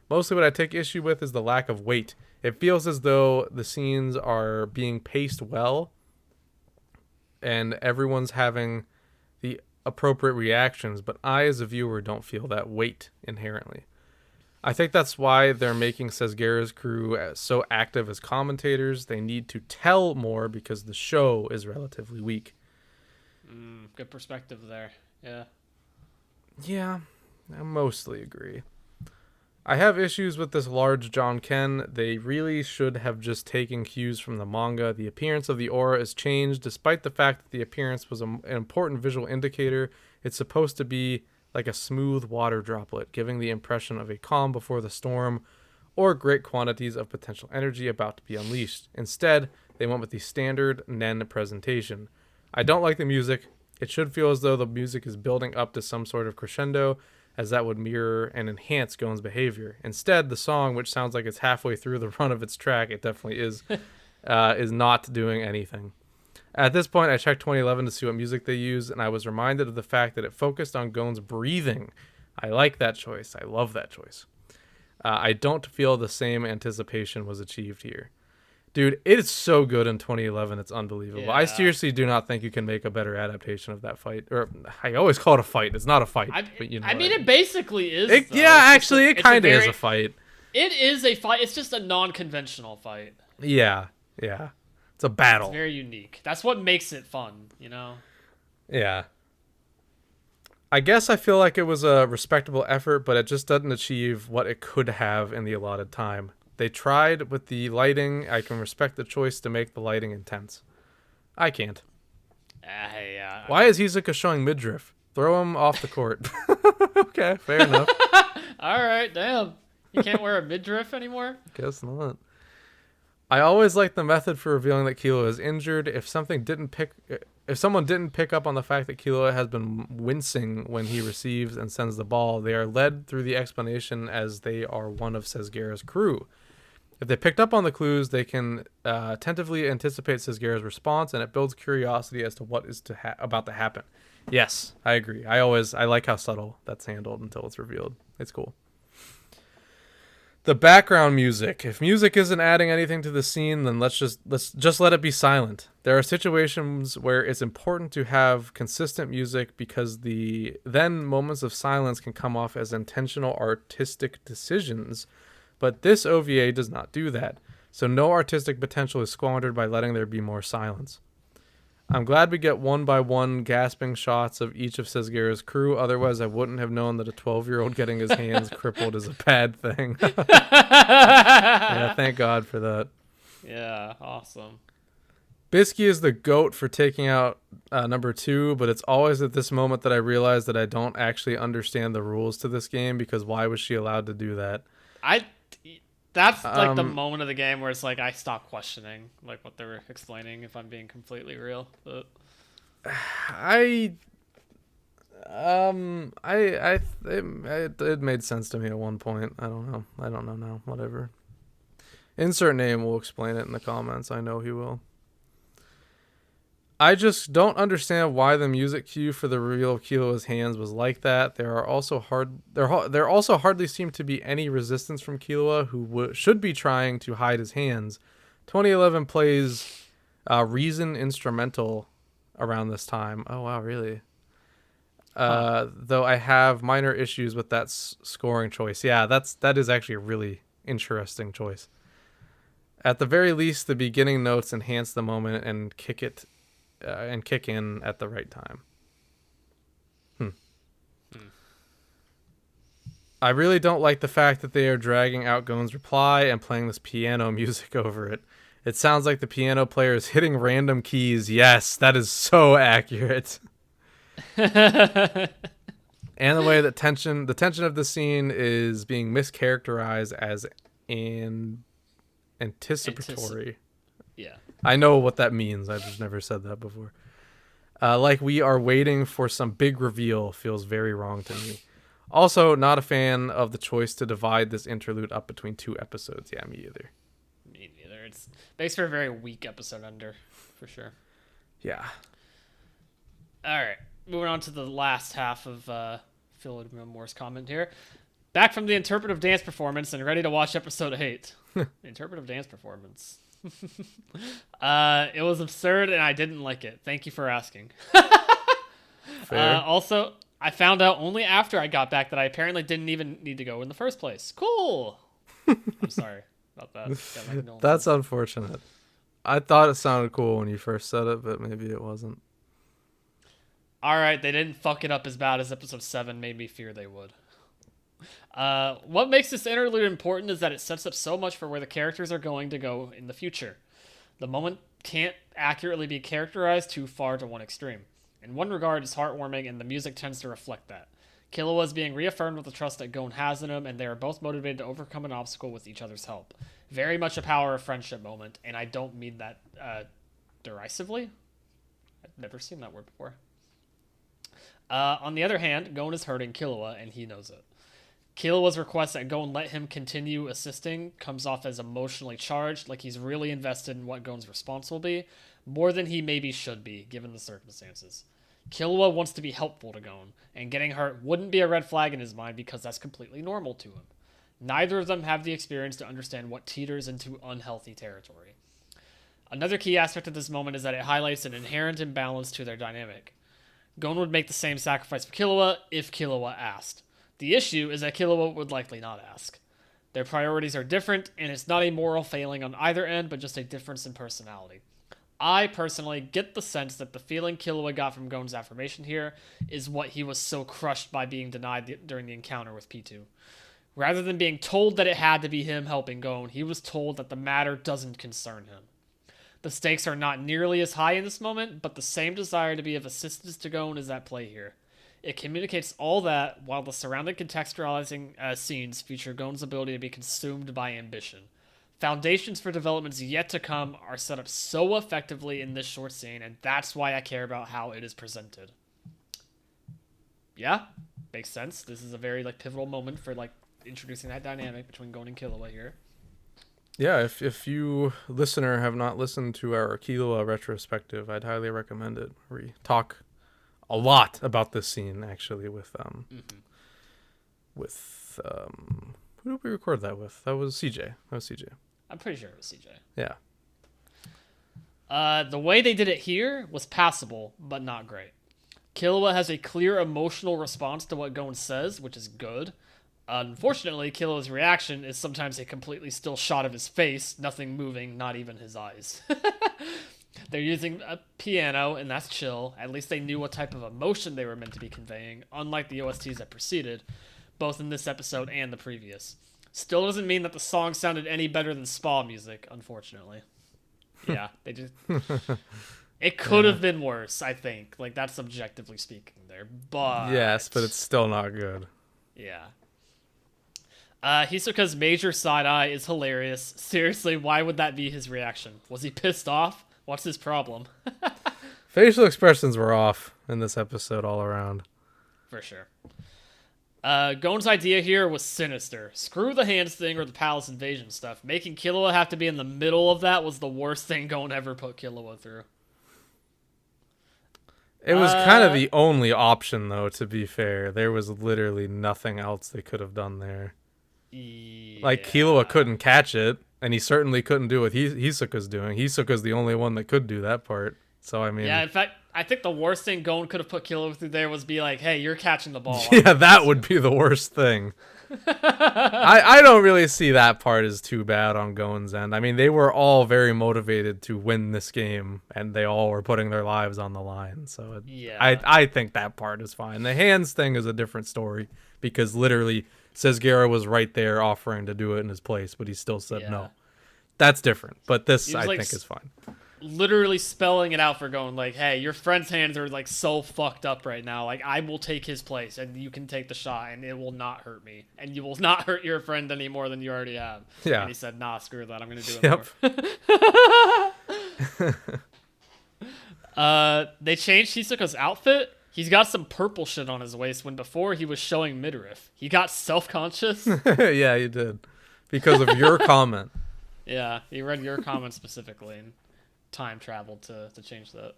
Mostly what I take issue with is the lack of weight. It feels as though the scenes are being paced well, and everyone's having the appropriate reactions, but I as a viewer don't feel that weight inherently. I think that's why they're making Sesgera's crew so active as commentators. They need to tell more because the show is relatively weak. Good perspective there. Yeah. Yeah, I mostly agree. I have issues with this large John Ken. They really should have just taken cues from the manga. The appearance of the aura is changed, despite the fact that the appearance was an important visual indicator. It's supposed to be like a smooth water droplet, giving the impression of a calm before the storm, or great quantities of potential energy about to be unleashed. Instead, they went with the standard Nen presentation. I don't like the music. It should feel as though the music is building up to some sort of crescendo, as that would mirror and enhance Gon's behavior. Instead, the song, which sounds like it's halfway through the run of its track, it definitely is not doing anything. At this point, I checked 2011 to see what music they used, and I was reminded of the fact that it focused on Gon's breathing. I like that choice. I love that choice. I don't feel the same anticipation was achieved here. Dude, it is so good in 2011. It's unbelievable. Yeah. I seriously do not think you can make a better adaptation of that fight. Or I always call it a fight. It's not a fight. But you know it basically is. It kind of is a fight. It is a fight. It's just a non-conventional fight. Yeah. It's a battle. It's very unique. That's what makes it fun, you know? Yeah. I guess I feel like it was a respectable effort, but it just doesn't achieve what it could have in the allotted time. They tried with the lighting. I can respect the choice to make the lighting intense. I can't. Yeah. Why is Hizuka showing midriff? Throw him off the court. Okay, fair enough. All right, damn. You can't wear a midriff anymore? Guess not. I always liked the method for revealing that Killua is injured. If something didn't if someone didn't pick up on the fact that Killua has been wincing when he receives and sends the ball, they are led through the explanation as they are one of Sesgera's crew. If they picked up on the clues, they can attentively anticipate Sesgera's response, and it builds curiosity as to what is about to happen. Yes, I agree. I like how subtle that's handled until it's revealed. It's cool. The background music. If music isn't adding anything to the scene, then let's just let it be silent. There are situations where it's important to have consistent music because then moments of silence can come off as intentional artistic decisions, but this OVA does not do that. So no artistic potential is squandered by letting there be more silence. I'm glad we get one by one gasping shots of each of Sesgera's crew. Otherwise, I wouldn't have known that a 12-year-old getting his hands crippled is a bad thing. Yeah, thank God for that. Yeah, awesome. Bluesky is the GOAT for taking out number 2, but it's always at this moment that I realize that I don't actually understand the rules to this game, because why was she allowed to do that? That's like the moment of the game where it's like I stop questioning like what they were explaining, if I'm being completely real. But it made sense to me at one point. I don't know now. Whatever. Insert name will explain it in the comments. I know he will. I just don't understand why the music cue for the reveal of Killua's hands was like that. There also hardly seemed to be any resistance from Killua, who should be trying to hide his hands. 2011 plays Reason instrumental around this time. Oh wow, really? Though I have minor issues with that scoring choice. Yeah, that is actually a really interesting choice. At the very least, the beginning notes enhance the moment and kick in at the right time. I really don't like the fact that they are dragging out Gon's reply and playing this piano music over it. It sounds like the piano player is hitting random keys. Yes, that is so accurate. And the way that the tension of the scene is being mischaracterized as anticipatory. Yeah. I know what that means. I've just never said that before. Like we are waiting for some big reveal feels very wrong to me. Also, not a fan of the choice to divide this interlude up between 2 episodes. Yeah, me either. Me neither. It makes for a very weak episode under, for sure. Yeah. All right. Moving on to the last half of Phil Moore's comment here. Back from the interpretive dance performance and ready to watch episode 8. Interpretive dance performance. It was absurd and I didn't like it. Thank you for asking. Fair. Also, I found out only after I got back that I apparently didn't even need to go in the first place. Cool. I'm sorry about that. That's unfortunate. I thought it sounded cool when you first said it, but maybe it wasn't. Alright, they didn't fuck it up as bad as episode 7 made me fear they would. What makes this interlude important is that it sets up so much for where the characters are going to go in the future. The moment can't accurately be characterized too far to one extreme. In one regard, it's heartwarming, and the music tends to reflect that. Killua is being reaffirmed with the trust that Gon has in him, and they are both motivated to overcome an obstacle with each other's help. Very much a power of friendship moment, and I don't mean that derisively. I've never seen that word before. On the other hand, Gon is hurting Killua, and he knows it. Killua's request that Gon let him continue assisting comes off as emotionally charged, like he's really invested in what Gon's response will be, more than he maybe should be, given the circumstances. Killua wants to be helpful to Gon, and getting hurt wouldn't be a red flag in his mind because that's completely normal to him. Neither of them have the experience to understand what teeters into unhealthy territory. Another key aspect of this moment is that it highlights an inherent imbalance to their dynamic. Gon would make the same sacrifice for Killua if Killua asked. The issue is that Killua would likely not ask. Their priorities are different, and it's not a moral failing on either end, but just a difference in personality. I personally get the sense that the feeling Killua got from Gon's affirmation here is what he was so crushed by being denied during the encounter with P2. Rather than being told that it had to be him helping Gon, he was told that the matter doesn't concern him. The stakes are not nearly as high in this moment, but the same desire to be of assistance to Gon is at play here. It communicates all that, while the surrounding contextualizing scenes feature Gon's ability to be consumed by ambition. Foundations for developments yet to come are set up so effectively in this short scene, and that's why I care about how it is presented. Yeah, makes sense. This is a very like pivotal moment for like introducing that dynamic between Gon and Killua here. Yeah, if you listener have not listened to our Killua retrospective, I'd highly recommend it. We talk a lot about this scene actually with who did we record that with? That was CJ. I'm pretty sure it was CJ. Yeah. The way they did it here was passable, but not great. Killua has a clear emotional response to what Gon says, which is good. Unfortunately, Killua's reaction is sometimes a completely still shot of his face, nothing moving, not even his eyes. They're using a piano, and that's chill. At least they knew what type of emotion they were meant to be conveying, unlike the OSTs that preceded, both in this episode and the previous. Still doesn't mean that the song sounded any better than spa music, unfortunately. Yeah, they just... It could have been worse, I think. Like, that's objectively speaking there, but... Yes, but it's still not good. Yeah. Hisoka's major side-eye is hilarious. Seriously, why would that be his reaction? Was he pissed off? What's his problem? Facial expressions were off in this episode all around. For sure. Gon's idea here was sinister. Screw the hands thing or the palace invasion stuff. Making Killua have to be in the middle of that was the worst thing Gon ever put Killua through. It was kind of the only option, though, to be fair. There was literally nothing else they could have done there. Yeah. Like, Killua couldn't catch it, and he certainly couldn't do what Hisoka's doing. Hisoka's the only one that could do that part. So, I mean... Yeah, in fact, I think the worst thing Gon could have put Killua through there was be like, hey, you're catching the ball. Yeah, that would be the worst thing. I don't really see that part as too bad on Gon's end. I mean, they were all very motivated to win this game, and they all were putting their lives on the line. So yeah. I think that part is fine. The hands thing is a different story, because literally Sesgera was right there offering to do it in his place, but he still said no. That's different, but this I think is fine. Literally spelling it out for Gon, like, hey, your friend's hands are like so fucked up right now. Like, I will take his place, and you can take the shot, and it will not hurt me, and you will not hurt your friend any more than you already have. Yeah. And he said, nah, screw that. I'm gonna do it more. They changed Hisoka's outfit. He's got some purple shit on his waist when before he was showing midriff. He got self-conscious. Yeah, he did, because of your comment. Yeah, he read your comment specifically and time traveled to change that.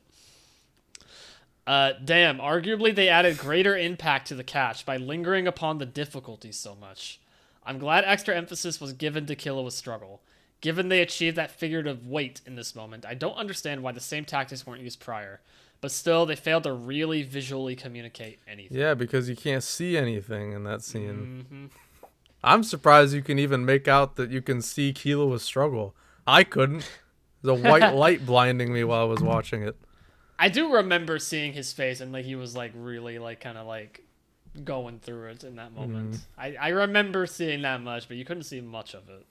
Damn, arguably they added greater impact to the catch by lingering upon the difficulty so much. I'm glad extra emphasis was given to Killua's struggle. Given they achieved that figurative weight in this moment, I don't understand why the same tactics weren't used prior. But still, they failed to really visually communicate anything. Yeah, because you can't see anything in that scene. Mm-hmm. I'm surprised you can even make out that you can see Killua's struggle. I couldn't. There's a white light blinding me while I was watching it. I do remember seeing his face and like he was like really like kind of like going through it in that moment. I remember seeing that much, but you couldn't see much of it.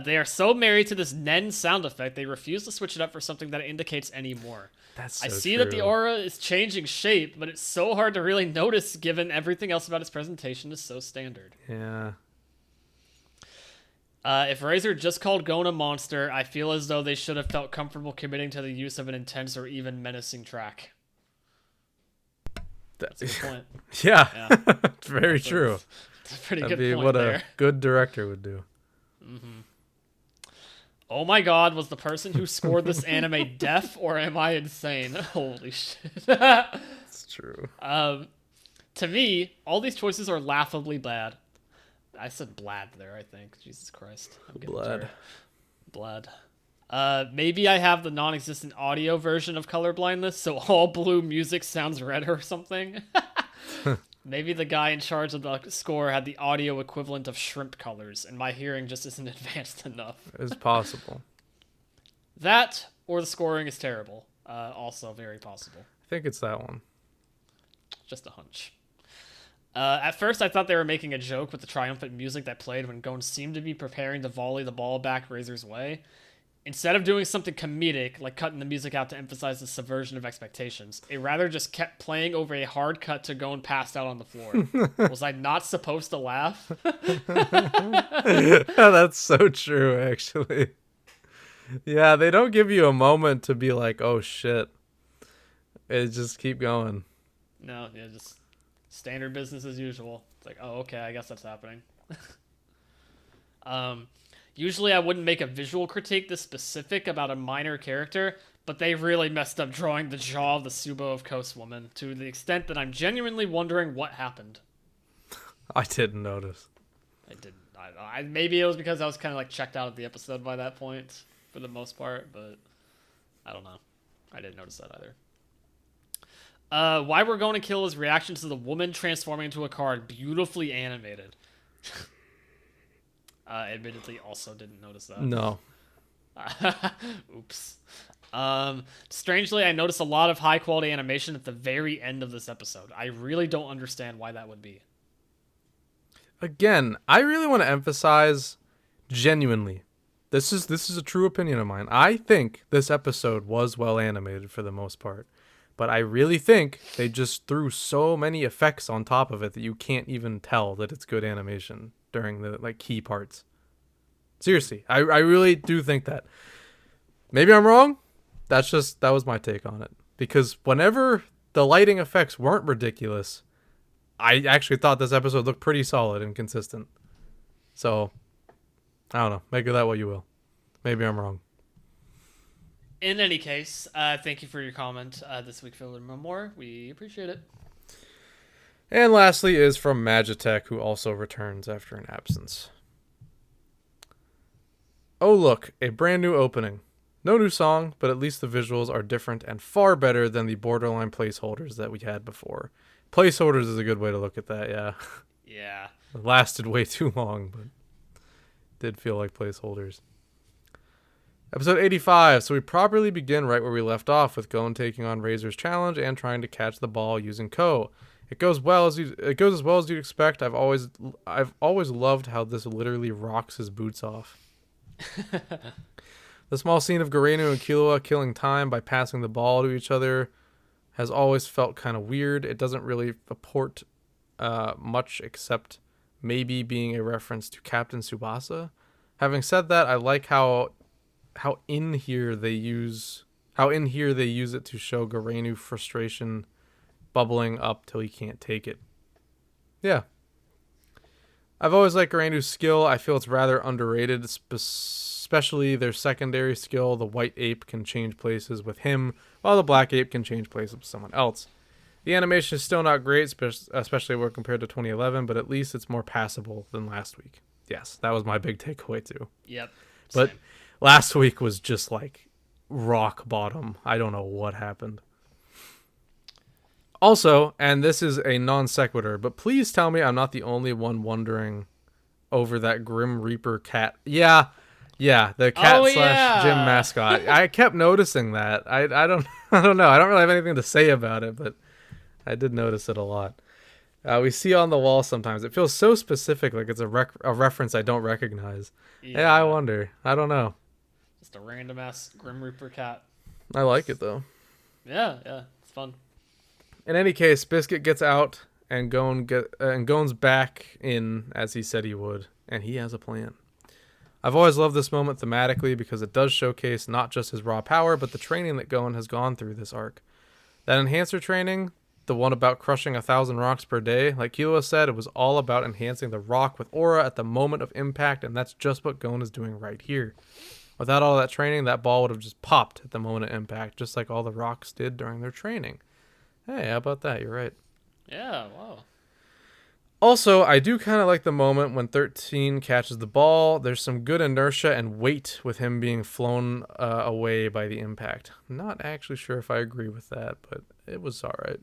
They are so married to this Nen sound effect, they refuse to switch it up for something that indicates any more. That's so I see true. that the aura is changing shape, but it's so hard to really notice given everything else about its presentation is so standard. Yeah. If Razor just called Gon a monster, I feel as though they should have felt comfortable committing to the use of an intense or even menacing track. That's a good point. Yeah. It's very true. That's a pretty That'd good be point what there. a good director would do. Mm-hmm. Oh my god, was the person who scored this anime deaf, or am I insane? Holy shit. It's true. To me, all these choices are laughably bad. I said blad there, I think. Jesus Christ. I'm getting tired. Blad. Maybe I have the non-existent audio version of colorblindness, so all blue music sounds red or something. Maybe the guy in charge of the score had the audio equivalent of shrimp colors, and my hearing just isn't advanced enough. It's possible. That, or the scoring is terrible. Also very possible. I think it's that one. Just a hunch. At first, I thought they were making a joke with the triumphant music that played when Gon seemed to be preparing to volley the ball back Razor's way. Instead of doing something comedic, like cutting the music out to emphasize the subversion of expectations, it rather just kept playing over a hard cut to Gon passed out on the floor. Was I not supposed to laugh? That's so true, actually. Yeah, they don't give you a moment to be like, oh shit. It just keep going. No, yeah, just standard business as usual. It's like, oh, okay, I guess that's happening. Usually I wouldn't make a visual critique this specific about a minor character, but they really messed up drawing the jaw of the Subo of Coast Woman to the extent that I'm genuinely wondering what happened. I didn't notice. I didn't. Maybe it was because I was kind of like checked out of the episode by that point for the most part, but I don't know. I didn't notice that either. Why we're going to kill his reaction to the woman transforming into a card, beautifully animated. Admittedly, also didn't notice that. No. Oops. Strangely, I noticed a lot of high quality animation at the very end of this episode. I really don't understand why that would be. Again, I really want to emphasize genuinely. This is a true opinion of mine. I think this episode was well animated for the most part. But I really think they just threw so many effects on top of it that you can't even tell that it's good animation during the like key parts. Seriously, I really do think that. Maybe I'm wrong. That was my take on it. Because whenever the lighting effects weren't ridiculous, I actually thought this episode looked pretty solid and consistent. So, I don't know. Make of that what you will. Maybe I'm wrong. In any case, thank you for your comment this week, Phil and More. We appreciate it. And lastly is from Magitech, who also returns after an absence. Oh look, a brand new opening. No new song, but at least the visuals are different and far better than the borderline placeholders that we had before. Placeholders is a good way to look at that, yeah. Yeah. It lasted way too long, but did feel like placeholders. Episode 85, so we properly begin right where we left off with Gon taking on Razor's challenge and trying to catch the ball using Ko. It goes as well as you'd expect. I've always loved how this literally rocks his boots off. The small scene of Garenu and Killua killing time by passing the ball to each other has always felt kind of weird. It doesn't really apport much except maybe being a reference to Captain Tsubasa. Having said that, I like how in here they use it to show Garenu frustration bubbling up till he can't take it. Yeah. I've always liked Garenu's skill. I feel it's rather underrated, especially their secondary skill. The white ape can change places with him, while the black ape can change places with someone else. The animation is still not great, especially when compared to 2011, but at least it's more passable than last week. Yes, that was my big takeaway too. Yep. But last week was just like rock bottom. I don't know what happened. Also, and this is a non sequitur, but please tell me I'm not the only one wondering over that Grim Reaper cat. Yeah, the cat / gym mascot. I kept noticing that. I don't know. I don't really have anything to say about it, but I did notice it a lot. We see on the wall sometimes. It feels so specific, like it's a reference I don't recognize. Yeah, I wonder. I don't know. Just a random ass Grim Reaper cat. I like it though. Yeah, it's fun. In any case, Biscuit gets out and Gon's back in as he said he would, and he has a plan. I've always loved this moment thematically because it does showcase not just his raw power, but the training that Gon has gone through this arc. That enhancer training, the one about crushing 1,000 rocks per day, like Killua said, it was all about enhancing the rock with aura at the moment of impact, and that's just what Gon is doing right here. Without all that training, that ball would have just popped at the moment of impact, just like all the rocks did during their training. Hey, how about that? You're right. Yeah, wow. Also, I do kind of like the moment when 13 catches the ball. There's some good inertia and weight with him being flown away by the impact. I'm not actually sure if I agree with that, but it was alright.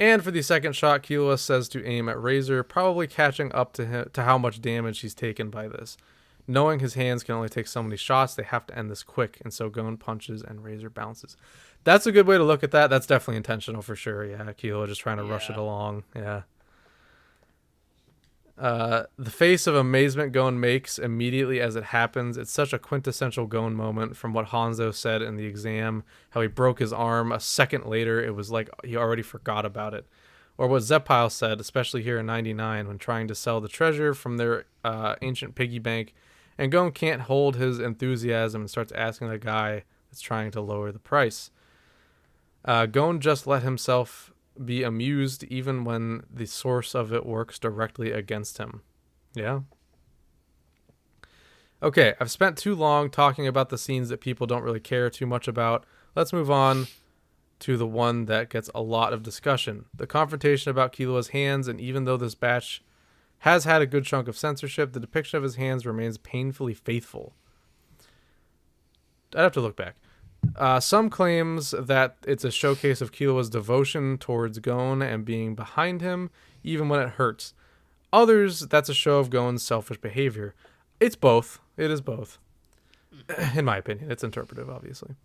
And for the second shot, Killua says to aim at Razor, probably catching up to how much damage he's taken by this. Knowing his hands can only take so many shots, they have to end this quick, and so Gon punches and Razor bounces. That's a good way to look at that. That's definitely intentional for sure. Yeah, Killua just trying to rush it along. Yeah. The face of amazement Gon makes immediately as it happens. It's such a quintessential Gon moment from what Hanzo said in the exam, how he broke his arm. A second later, it was like he already forgot about it. Or what Zeppile said, especially here in 99, when trying to sell the treasure from their ancient piggy bank, and Gon can't hold his enthusiasm and starts asking the guy that's trying to lower the price. Gon just let himself be amused even when the source of it works directly against him. Yeah. Okay, I've spent too long talking about the scenes that people don't really care too much about. Let's move on to the one that gets a lot of discussion. The confrontation about Killua's hands, and even though this batch has had a good chunk of censorship, the depiction of his hands remains painfully faithful. I'd have to look back. Some claims that it's a showcase of Killua's devotion towards Gon and being behind him, even when it hurts. Others, that's a show of Gon's selfish behavior. It's both. It is both. In my opinion. It's interpretive, obviously.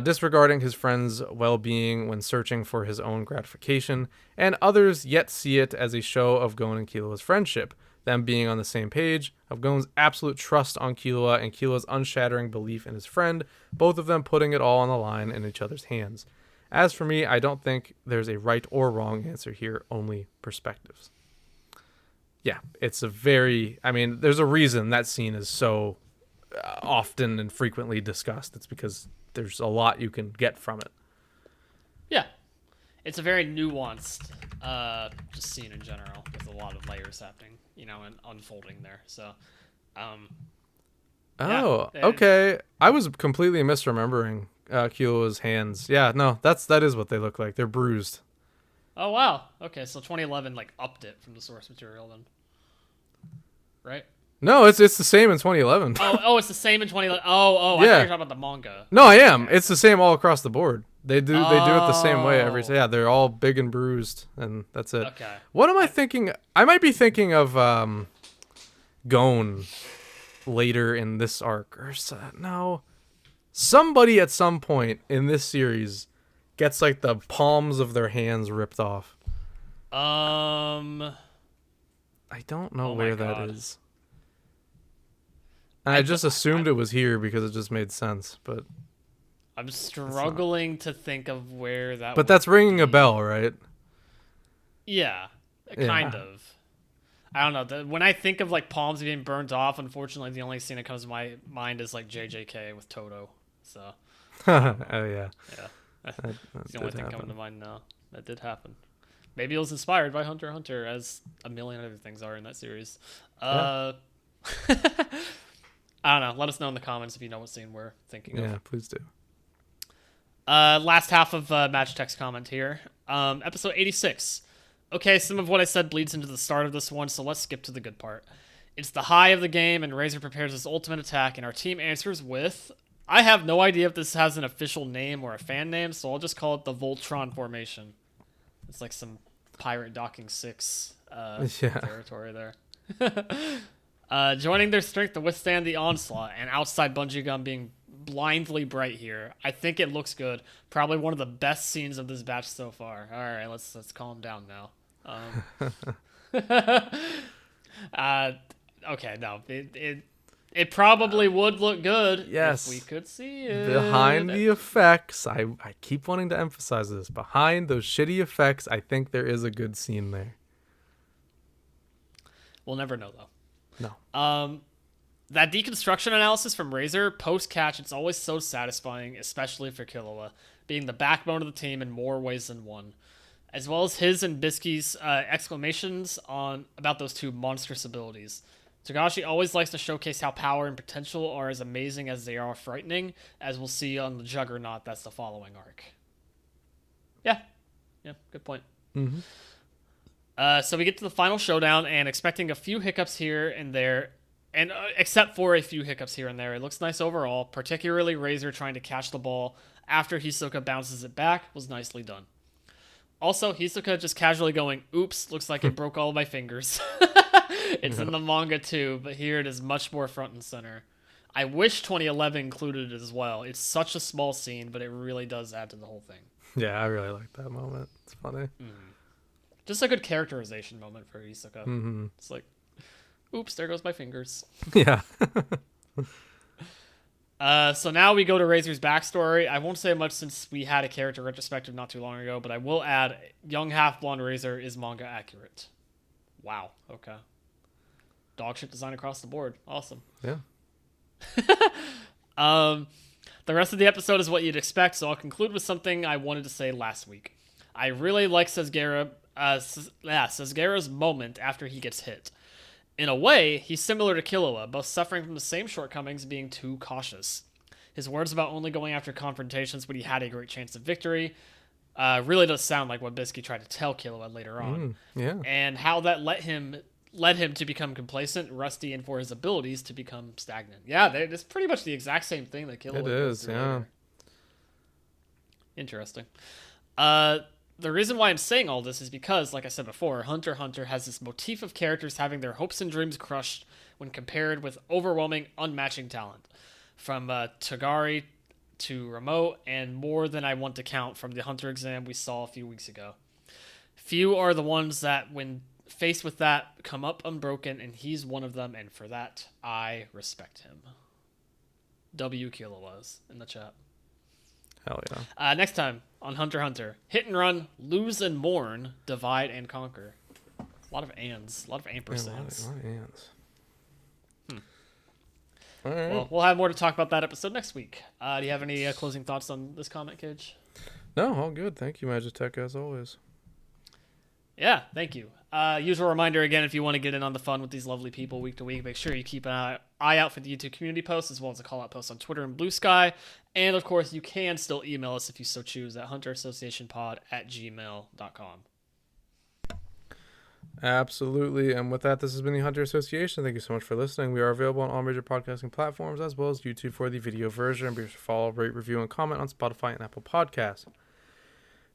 Disregarding his friend's well-being when searching for his own gratification, and others yet see it as a show of Gon and Killua's friendship, them being on the same page, of Gon's absolute trust on Killua and Killua's unshattering belief in his friend, both of them putting it all on the line in each other's hands. As for me, I don't think there's a right or wrong answer here, only perspectives. Yeah, it's a very... I mean, there's a reason that scene is so often and frequently discussed. It's because there's a lot you can get from it. Yeah. It's a very nuanced just scene in general, with a lot of layers happening, and unfolding there. So, okay. I was completely misremembering Killua's hands. Yeah, no, that is what they look like. They're bruised. Oh, wow. Okay, so 2011, upped it from the source material then. Right? No, it's the same in 2011. It's the same in 2011. I thought you were talking about the manga. No, I am. Okay. It's the same all across the board. They do it the same way every day. Yeah, they're all big and bruised, and that's it. Okay. What am I thinking? I might be thinking of Gon later in this arc. Or no. Somebody at some point in this series gets the palms of their hands ripped off. I don't know where that is. And I just assumed it was here because it just made sense, but I'm struggling to think of where that. But that's ringing a bell, right? Yeah, kind of. I don't know. When I think of palms being burnt off, unfortunately, the only scene that comes to my mind is JJK with Toto. So. Oh yeah. Yeah, that's the only thing coming to mind now. That did happen. Maybe it was inspired by Hunter x Hunter, as a million other things are in that series. Yeah. I don't know. Let us know in the comments if you know what scene we're thinking of. Yeah, please do. Last half of match text comment here. Episode 86. Okay, some of what I said bleeds into the start of this one, so let's skip to the good part. It's the high of the game, and Razor prepares his ultimate attack, and our team answers with... I have no idea if this has an official name or a fan name, so I'll just call it the Voltron Formation. It's like some Pirate Docking 6 territory there. Joining their strength to withstand the onslaught, and outside bungee gun being blindly bright here. I think it looks good. Probably one of the best scenes of this batch so far. All right, let's calm down now. Okay, no, it probably would look good if we could see it. Behind the effects, I keep wanting to emphasize this. Behind those shitty effects, I think there is a good scene there. We'll never know, though. No. That deconstruction analysis from Razor, post-catch, it's always so satisfying, especially for Killua, being the backbone of the team in more ways than one. As well as his and Bisky's exclamations about those two monstrous abilities. Togashi always likes to showcase how power and potential are as amazing as they are frightening, as we'll see on the Juggernaut that's the following arc. Yeah, good point. Mm-hmm. So we get to the final showdown, and expecting a few hiccups here and there, and except for a few hiccups here and there, it looks nice overall. Particularly Razor trying to catch the ball after Hisoka bounces it back was nicely done. Also, Hisoka just casually going, oops, looks like it broke all of my fingers. It's in the manga too, but here it is much more front and center. I wish 2011 included it as well. It's such a small scene, but it really does add to the whole thing. Yeah, I really like that moment. It's funny. Just a good characterization moment for Hisoka. Mm-hmm. It's like, oops, there goes my fingers. Yeah. So now we go to Razor's backstory. I won't say much since we had a character retrospective not too long ago, but I will add young half-blonde Razor is manga accurate. Wow. Okay. Dog shit design across the board. Awesome. Yeah. The rest of the episode is what you'd expect, so I'll conclude with something I wanted to say last week. I really like Sesgera's moment after he gets hit. In a way, he's similar to Killua, both suffering from the same shortcomings, being too cautious. His words about only going after confrontations when he had a great chance of victory really does sound like what Bluesky tried to tell Killua later on. Yeah. And how that led him to become complacent, rusty, and for his abilities to become stagnant. Yeah, it's pretty much the exact same thing that Killua goes through later. Interesting. The reason why I'm saying all this is because, like I said before, Hunter x Hunter has this motif of characters having their hopes and dreams crushed when compared with overwhelming, unmatching talent. From Tagari to Remote, and more than I want to count from the Hunter exam we saw a few weeks ago. Few are the ones that, when faced with that, come up unbroken, and he's one of them, and for that, I respect him. W. Killua in the chat. Hell yeah. Next time on Hunter x Hunter, hit and run, lose and mourn, divide and conquer. A lot of ands, a lot of ampersands. Yeah, a lot of ands. All right. Well, we'll have more to talk about that episode next week. Do you have any closing thoughts on this comment, Kaige? No, all good. Thank you, Magitech, as always. Yeah, thank you. Usual reminder again, if you want to get in on the fun with these lovely people week to week, make sure you keep an eye out for the YouTube community posts, as well as a call-out post on Twitter and Bluesky. And, of course, you can still email us if you so choose at hunterassociationpod@gmail.com. Absolutely. And with that, this has been the Hunter Association. Thank you so much for listening. We are available on all major podcasting platforms, as well as YouTube for the video version. Be sure to follow, rate, review, and comment on Spotify and Apple Podcasts.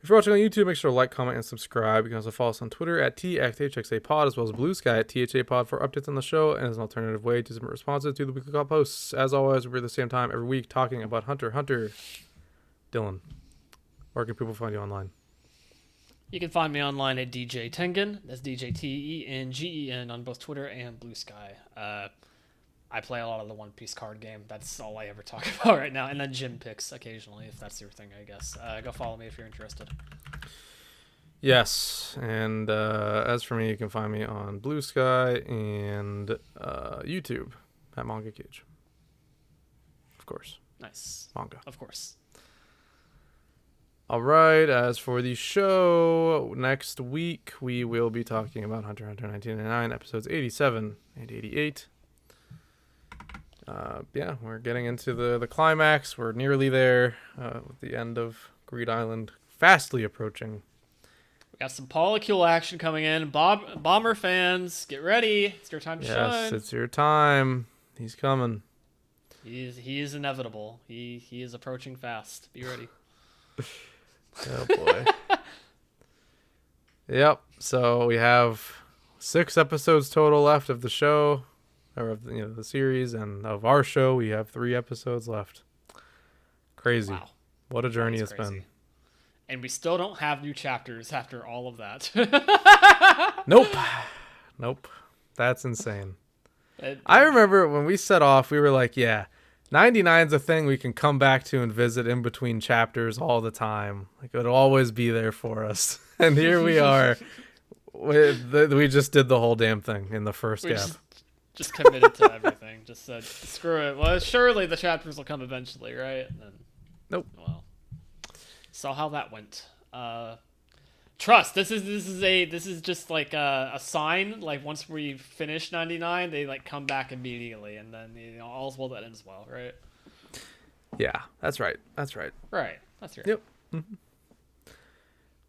If you're watching on YouTube, make sure to like, comment, and subscribe. You can also follow us on Twitter at TXHXAPod, as well as Bluesky at THAPod for updates on the show and as an alternative way to submit responses to the weekly call posts. As always, we're at the same time every week talking about Hunter x Hunter. Dylan, where can people find you online? You can find me online at DJ Tengen. That's DJTENGEN on both Twitter and Bluesky. I play a lot of the One Piece card game. That's all I ever talk about right now. And then gym picks occasionally, if that's your thing, I guess. Go follow me if you're interested. Yes, and as for me, you can find me on Bluesky and YouTube at Manga Kaige. Of course. Nice. Manga. Of course. All right, as for the show, next week we will be talking about Hunter x Hunter 1999, episodes 87 and 88. Yeah, we're getting into the climax. We're nearly there with the end of Greed Island fastly approaching. We got some polycule action coming in. Bomber fans, get ready. It's your time to shine. Yes, it's your time. He's coming. He is inevitable. He is approaching fast. Be ready. Oh boy. Yep. So we have 6 episodes total left of the show, or of the series, and of our show we have 3 episodes left. Crazy. Wow. What a journey it's been. And we still don't have new chapters after all of that. Nope. That's insane. I remember when we set off, we were like, yeah, 99's a thing we can come back to and visit in between chapters all the time. Like, it'll always be there for us. And here we are. We just did the whole damn thing in the first gap. Just committed to everything. Just said, screw it. Well, surely the chapters will come eventually, right? And then, nope. Well, saw how that went. Trust. This is just like a sign. Like, once we finish 99, they like come back immediately, and then all's well that ends well, right? Yeah, that's right. Right. That's right. Yep. Mm-hmm.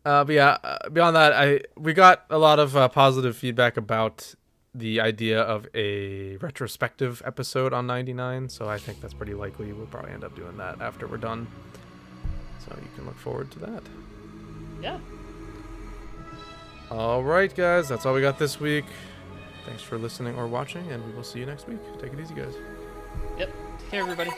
But yeah, beyond that, we got a lot of positive feedback about the idea of a retrospective episode on 99, so I think that's pretty likely. We'll probably end up doing that after we're done. So you can look forward to that. Yeah. All right, guys, that's all we got this week. Thanks for listening or watching, and we will see you next week. Take it easy, guys. Yep. Take care, everybody.